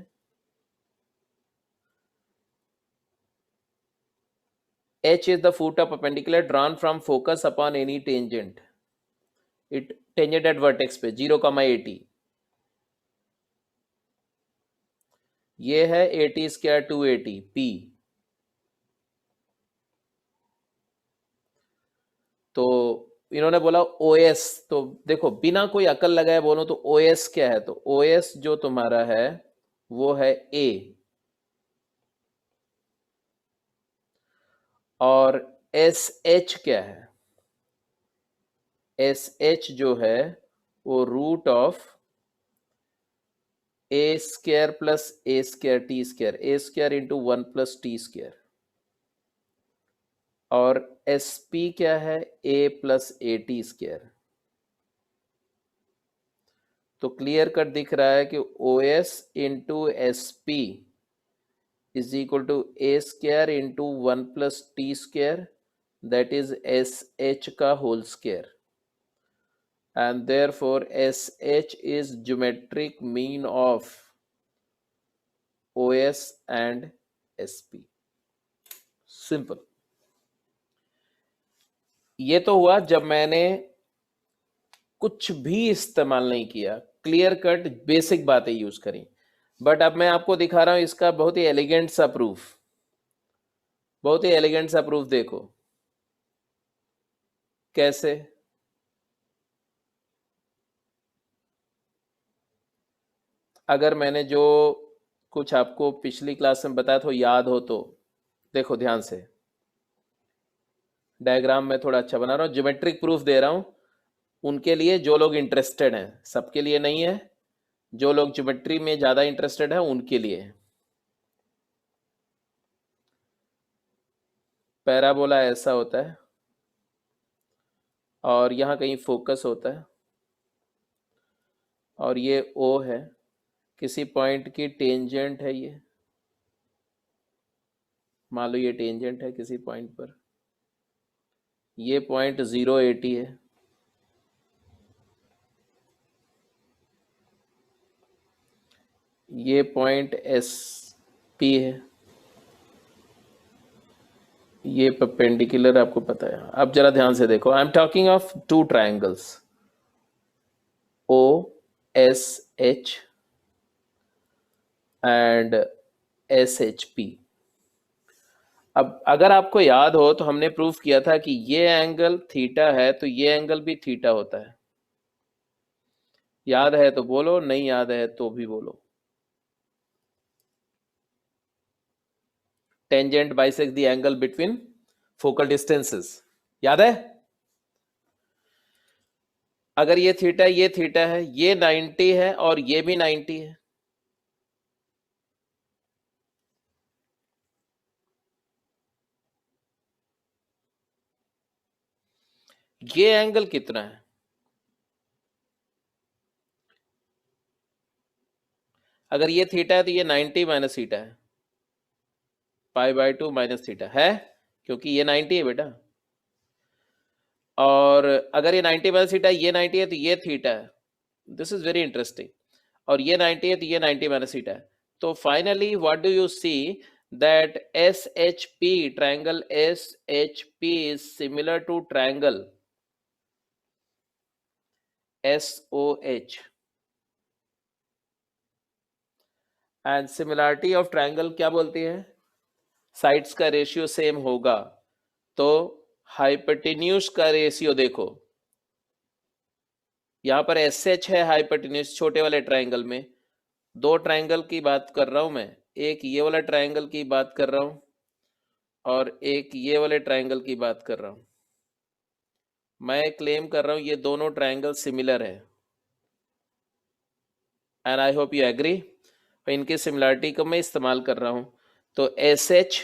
H is the foot of perpendicular drawn from focus upon any tangent, it tangent at vertex पे 0,80। ये है 80 स्क्वायर 280 P। तो इन्होंने बोला OS, तो देखो बिना कोई अकल लगाए बोलो तो OS क्या है? तो OS जो तुम्हारा है वो है A, और SH क्या है? SH जो है वो root of A square plus A square T square, A square into 1 plus T square, और SP क्या है? A plus AT square. तो क्लियर कट दिख रहा है कि OS into SP is equal to A square into 1 plus T square, that is SH का whole square, and therefore SH is geometric mean of OS and SP। Simple. ये तो हुआ जब मैंने कुछ भी इस्तेमाल नहीं किया, क्लियर कट बेसिक बातें यूज करी। बट अब मैं आपको दिखा रहा हूं इसका बहुत ही एलिगेंट सा प्रूफ, बहुत ही एलिगेंट सा प्रूफ। देखो कैसे। अगर मैंने जो कुछ आपको पिछली क्लास में बताया तो याद हो तो देखो ध्यान से, डायग्राम में थोड़ा अच्छा बना रहा हूँ, ज्योमेट्रिक प्रूफ दे रहा हूँ उनके लिए जो लोग इंटरेस्टेड हैं, सबके लिए नहीं है। जो लोग ज्योमेट्री में ज़्यादा इंटरेस्टेड है उनके लिए। पैराबोला ऐसा होता है और यहाँ कहीं फोकस होता है, और ये O है, किसी पॉइंट की टेंजेंट है ये, मान लो ये टेंजेंट है किसी पॉइंट पर, ये पॉइंट 080 है, ये पॉइंट SP है, ये परपेंडिकुलर आपको पता है। अब जरा ध्यान से देखो, I am talking of two triangles OSH and SHP। अब अगर आपको याद हो तो हमने प्रूफ किया था कि ये एंगल थीटा है तो ये एंगल भी थीटा होता है। याद है तो बोलो, नहीं याद है तो भी बोलो। Tangent bisect the angle between focal distances, याद है? अगर ये थीटा है, ये 90 है और ये भी 90 है, ये एंगल कितना है? अगर ये थीटा है तो ये 90 माइनस थीटा है, π/2 माइनस थीटा है, क्योंकि ये 90 है बेटा। और अगर ये 90 माइनस थीटा, ये 90 है तो ये थीटा है। This is very interesting. और ये 90 है तो ये 90 माइनस थीटा है। तो finally what do you see, that SHP, triangle SHP is similar to triangle SOH, and similarity of triangle क्या बोलती है? साइड्स का रेशियो सेम होगा। तो हाइपोटेन्यूज का रेशियो देखो, यहां पर SH है हाइपोटेन्यूज छोटे वाले ट्रायंगल में। दो ट्रायंगल की बात कर रहा हूं मैं, एक ये वाला ट्रायंगल की बात कर रहा हूं और एक ये वाले ट्रायंगल की बात कर रहा हूं। मैं क्लेम कर रहा हूं ये दोनों ट्रायंगल सिमिलर है, and I hope you agree. इनकी सिमिलरिटी को मैं इस्तेमाल कर रहा हूं। तो SH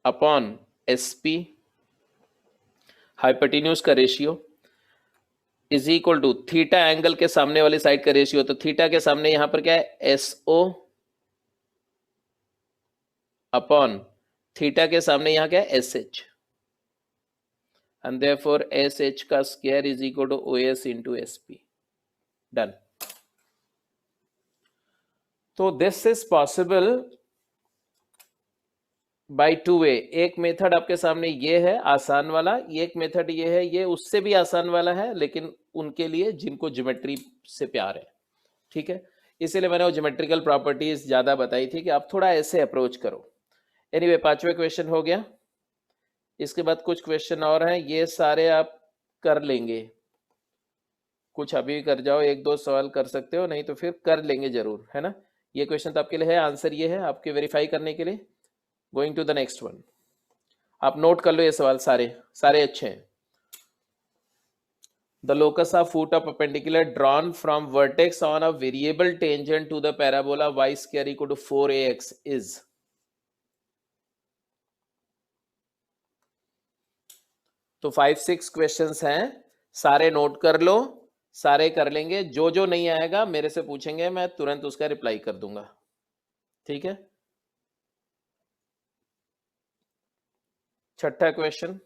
अपॉन SP हाइपोटेन्यूज का ratio is equal to theta angle के सामने वाली साइड का रेशियो। तो थीटा के सामने यहां पर क्या है, SO अपॉन थीटा के सामने यहां क्या है, SH, एंड देयरफॉर SH का square is equal to OS into SP। Done. तो this is possible by 2 way. एक मेथड आपके सामने ये है आसान वाला, एक मेथड ये है, ये उससे भी आसान वाला है, लेकिन उनके लिए जिनको ज्योमेट्री से प्यार है, ठीक है। इसीलिए मैंने वो ज्योमेट्रिकल प्रॉपर्टीज ज्यादा बताई थी कि आप थोड़ा ऐसे अप्रोच करो। एनीवे, पांचवें क्वेश्चन हो गया। इसके बाद कुछ क्वेश्चन और हैं, ये सारे आप कर लेंगे। कुछ अभी कर जाओ, एक दो सवाल कर सकते हो, नहीं तो फिर कर लेंगे जरूर, है ना। ये क्वेश्चन तो आपके लिए है, आंसर ये है आपके वेरीफाई करने के लिए। Going to the next one. आप नोट कर लो ये सवाल, सारे सारे अच्छे हैं। The locus of foot of perpendicular drawn from vertex on a variable tangent to the parabola y square equal to 4ax is। तो 5-6 क्वेश्चंस हैं, सारे नोट कर लो, सारे कर लेंगे। जो जो नहीं आएगा मेरे से पूछेंगे, मैं तुरंत उसका रिप्लाई कर दूंगा, ठीक है। छठा क्वेश्चन,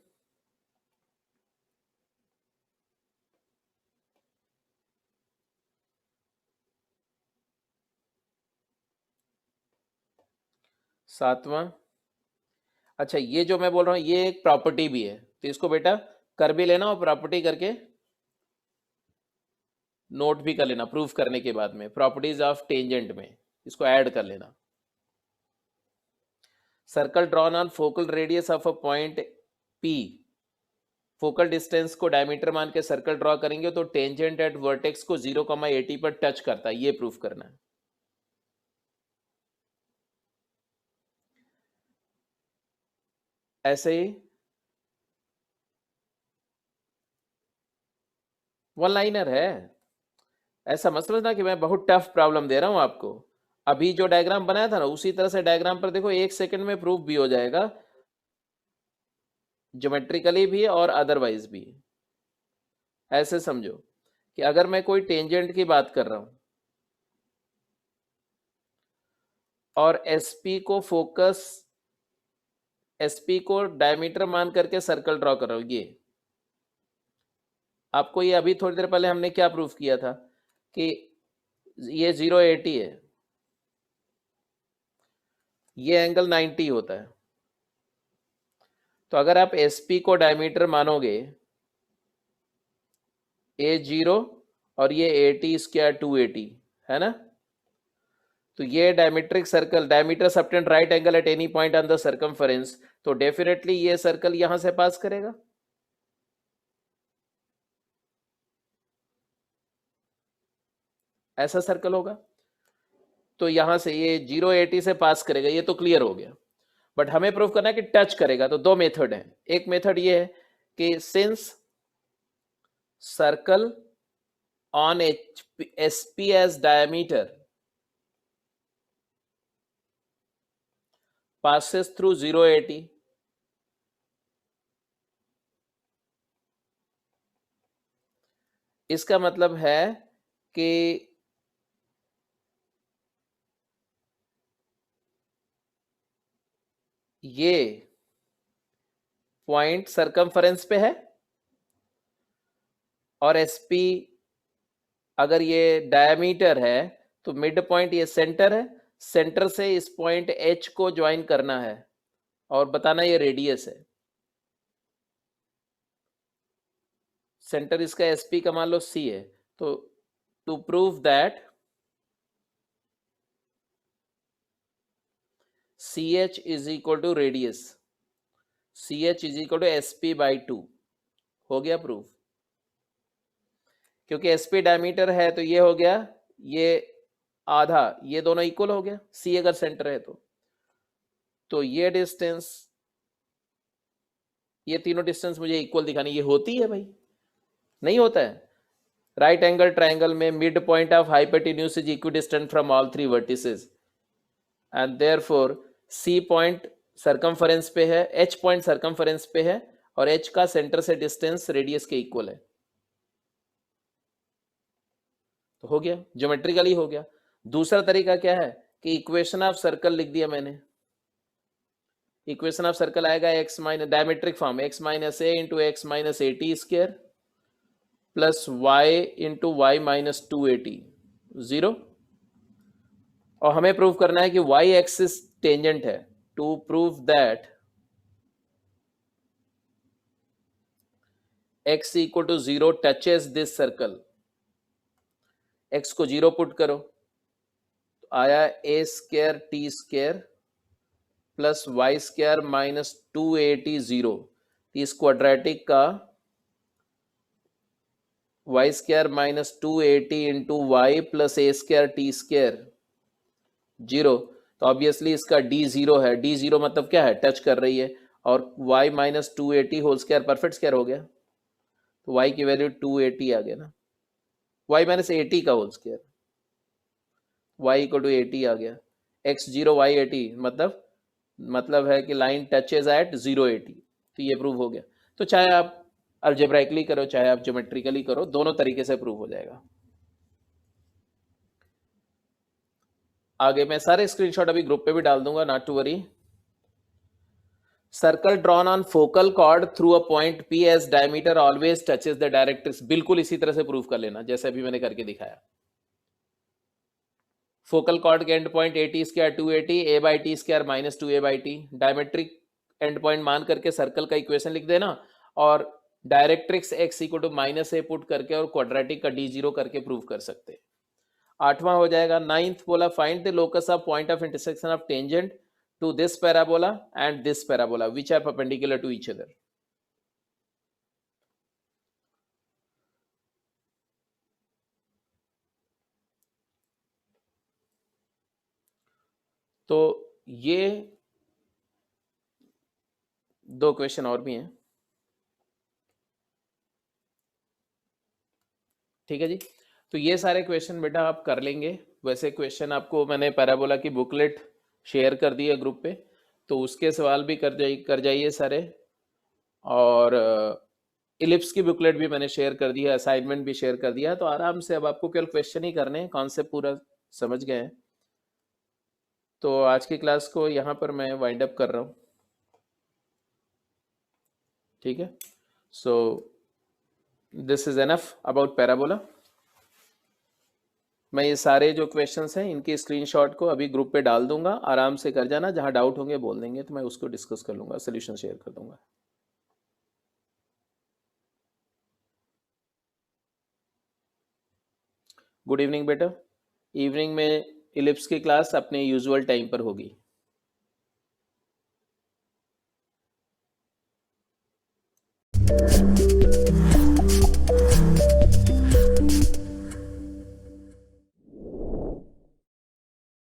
सातवां। अच्छा, ये जो मैं बोल रहा हूं ये एक प्रॉपर्टी भी है, तो इसको बेटा कर भी लेना और प्रॉपर्टी करके नोट भी कर लेना प्रूफ करने के बाद में, प्रॉपर्टीज ऑफ टेंजेंट में इसको ऐड कर लेना। Circle drawn on focal radius of a point P, focal distance को डायमीटर मान के सर्कल ड्रॉ करेंगे तो टेंजेंट एट वर्टेक्स को 0,80 पर टच करता है, ये प्रूफ करना है। ऐसे ही वन लाइनर है, ऐसा मत समझना कि मैं बहुत टफ प्रॉब्लम दे रहा हूं आपको। अभी जो डायग्राम बनाया था ना उसी तरह से डायग्राम पर देखो, 1 सेकंड में प्रूफ भी हो जाएगा, ज्योमेट्रिकली भी और अदरवाइज भी। ऐसे समझो कि अगर मैं कोई टेंजेंट की बात कर रहा हूं और एसपी को डायमीटर मान करके सर्कल ड्रॉ कर रहा हूं, ये आपको, ये अभी थोड़ी देर पहले हमने क्या प्रूफ किया था कि ये 080 है, ये एंगल 90 होता है। तो अगर आप एसपी को डायमीटर मानोगे A0 और ये 80 स्क्वायर 280 है ना, तो ये diametric circle, diameter subtend right angle at any point on the circumference, तो डेफिनेटली ये सर्कल यहां से पास करेगा। ऐसा सर्कल होगा, तो यहां से ये 080 से पास करेगा, ये तो क्लियर हो गया। बट हमें प्रूफ करना है कि टच करेगा, तो दो मेथड है। एक मेथड ये है कि since circle on SP as diameter passes through 080, इसका मतलब है कि ये पॉइंट सरकमफरेंस पे है और SP अगर ये डायमीटर है तो मिड पॉइंट ये सेंटर है, सेंटर से इस पॉइंट H को ज्वाइन करना है और बताना ये रेडियस है। सेंटर इसका SP का मान लो C है, तो to prove that CH is equal to radius, CH is equal to SP/2, हो गया प्रूफ। क्योंकि SP डायमीटर है तो ये हो गया, ये आधा, ये दोनों इक्वल हो गया, C अगर सेंटर है तो ये डिस्टेंस, ये तीनों डिस्टेंस मुझे इक्वल दिखानी, ये होती है भाई, नहीं होता है। राइट एंगल ट्रायंगल में mid point of hypotenuse is equidistant from all 3 vertices and therefore C point circumference पे है, एच पॉइंट सरकमफरेंस पे है और एच का सेंटर से डिस्टेंस रेडियस के इक्वल है, तो हो गया, ज्योमेट्रिकली हो गया। दूसरा तरीका क्या है कि इक्वेशन ऑफ सर्कल लिख दिया मैंने। इक्वेशन ऑफ सर्कल आएगा x minus diametric form x minus a into x minus a t square plus y into y minus 280 0। और हमें प्रूव करना है कि वाई एक्सिस टेंजेंट है। To prove that x equal to 0 touches this circle, x को 0 put करो तो आया a square t square plus y square minus 280 0। इस क्वाड्रेटिक का y square minus 280 into Y plus ए स्क्र टी स्क्र 0। तो obviously इसका d 0 है, d 0 मतलब क्या है, टच कर रही है, और y minus 280 whole square perfect square हो गया, तो y की वैल्यू 280 आ गया ना, y माइनस 80 का whole square, y equal to 80 आ गया, x 0 y 80 मतलब है कि लाइन टचेज एट 080, तो ये प्रूव हो गया। तो चाहे आप अल्जेब्राइकली करो चाहे आप ज्योमेट्रिकली करो, दोनों तरीके से प्रूव हो जाएगा। आगे मैं सारे स्क्रीनशॉट अभी ग्रुप पे भी डाल दूंगा, not to worry. Circle drawn on focal chord through a point P as diameter always touches the directrix, बिल्कुल इसी तरह से प्रूव कर लेना जैसे अभी मैंने करके दिखाया। फोकल कॉर्ड के end point A T square 280 A by T square minus 2a by T, diametric end point मान करके सर्कल का इक्वेशन लिख देना और directrix x equal to minus A put करके और क्वाड्रेटिक का d 0 करके प्रूव कर सकते हैं। 8वां हो जाएगा, 9th बोला find the locus of point of intersection of tangent to this parabola and this parabola which are perpendicular to each other। तो ये दो क्वेश्चन और भी हैं, ठीक है जी। तो ये सारे क्वेश्चन बेटा आप कर लेंगे। वैसे क्वेश्चन आपको मैंने पैराबोला की बुकलेट शेयर कर दी है ग्रुप पे, तो उसके सवाल भी कर जाइए सारे, और इलिप्स की बुकलेट भी मैंने शेयर कर दी है, असाइनमेंट भी शेयर कर दिया है। तो आराम से अब आपको केवल क्वेश्चन ही करने हैं, कॉन्सेप्ट पूरा समझ गए हैं। तो आज की क्लास को यहाँ पर मैं वाइंड अप कर रहा हूँ, ठीक है। सो this is enough about parabola. मैं ये सारे जो क्वेश्चंस हैं इनके स्क्रीनशॉट को अभी ग्रुप पे डाल दूंगा, आराम से कर जाना, जहां डाउट होंगे बोल देंगे तो मैं उसको डिस्कस कर लूंगा, सोल्यूशन शेयर कर दूंगा। गुड इवनिंग बेटा। इवनिंग में इलिप्स की क्लास अपने यूजुअल टाइम पर होगी।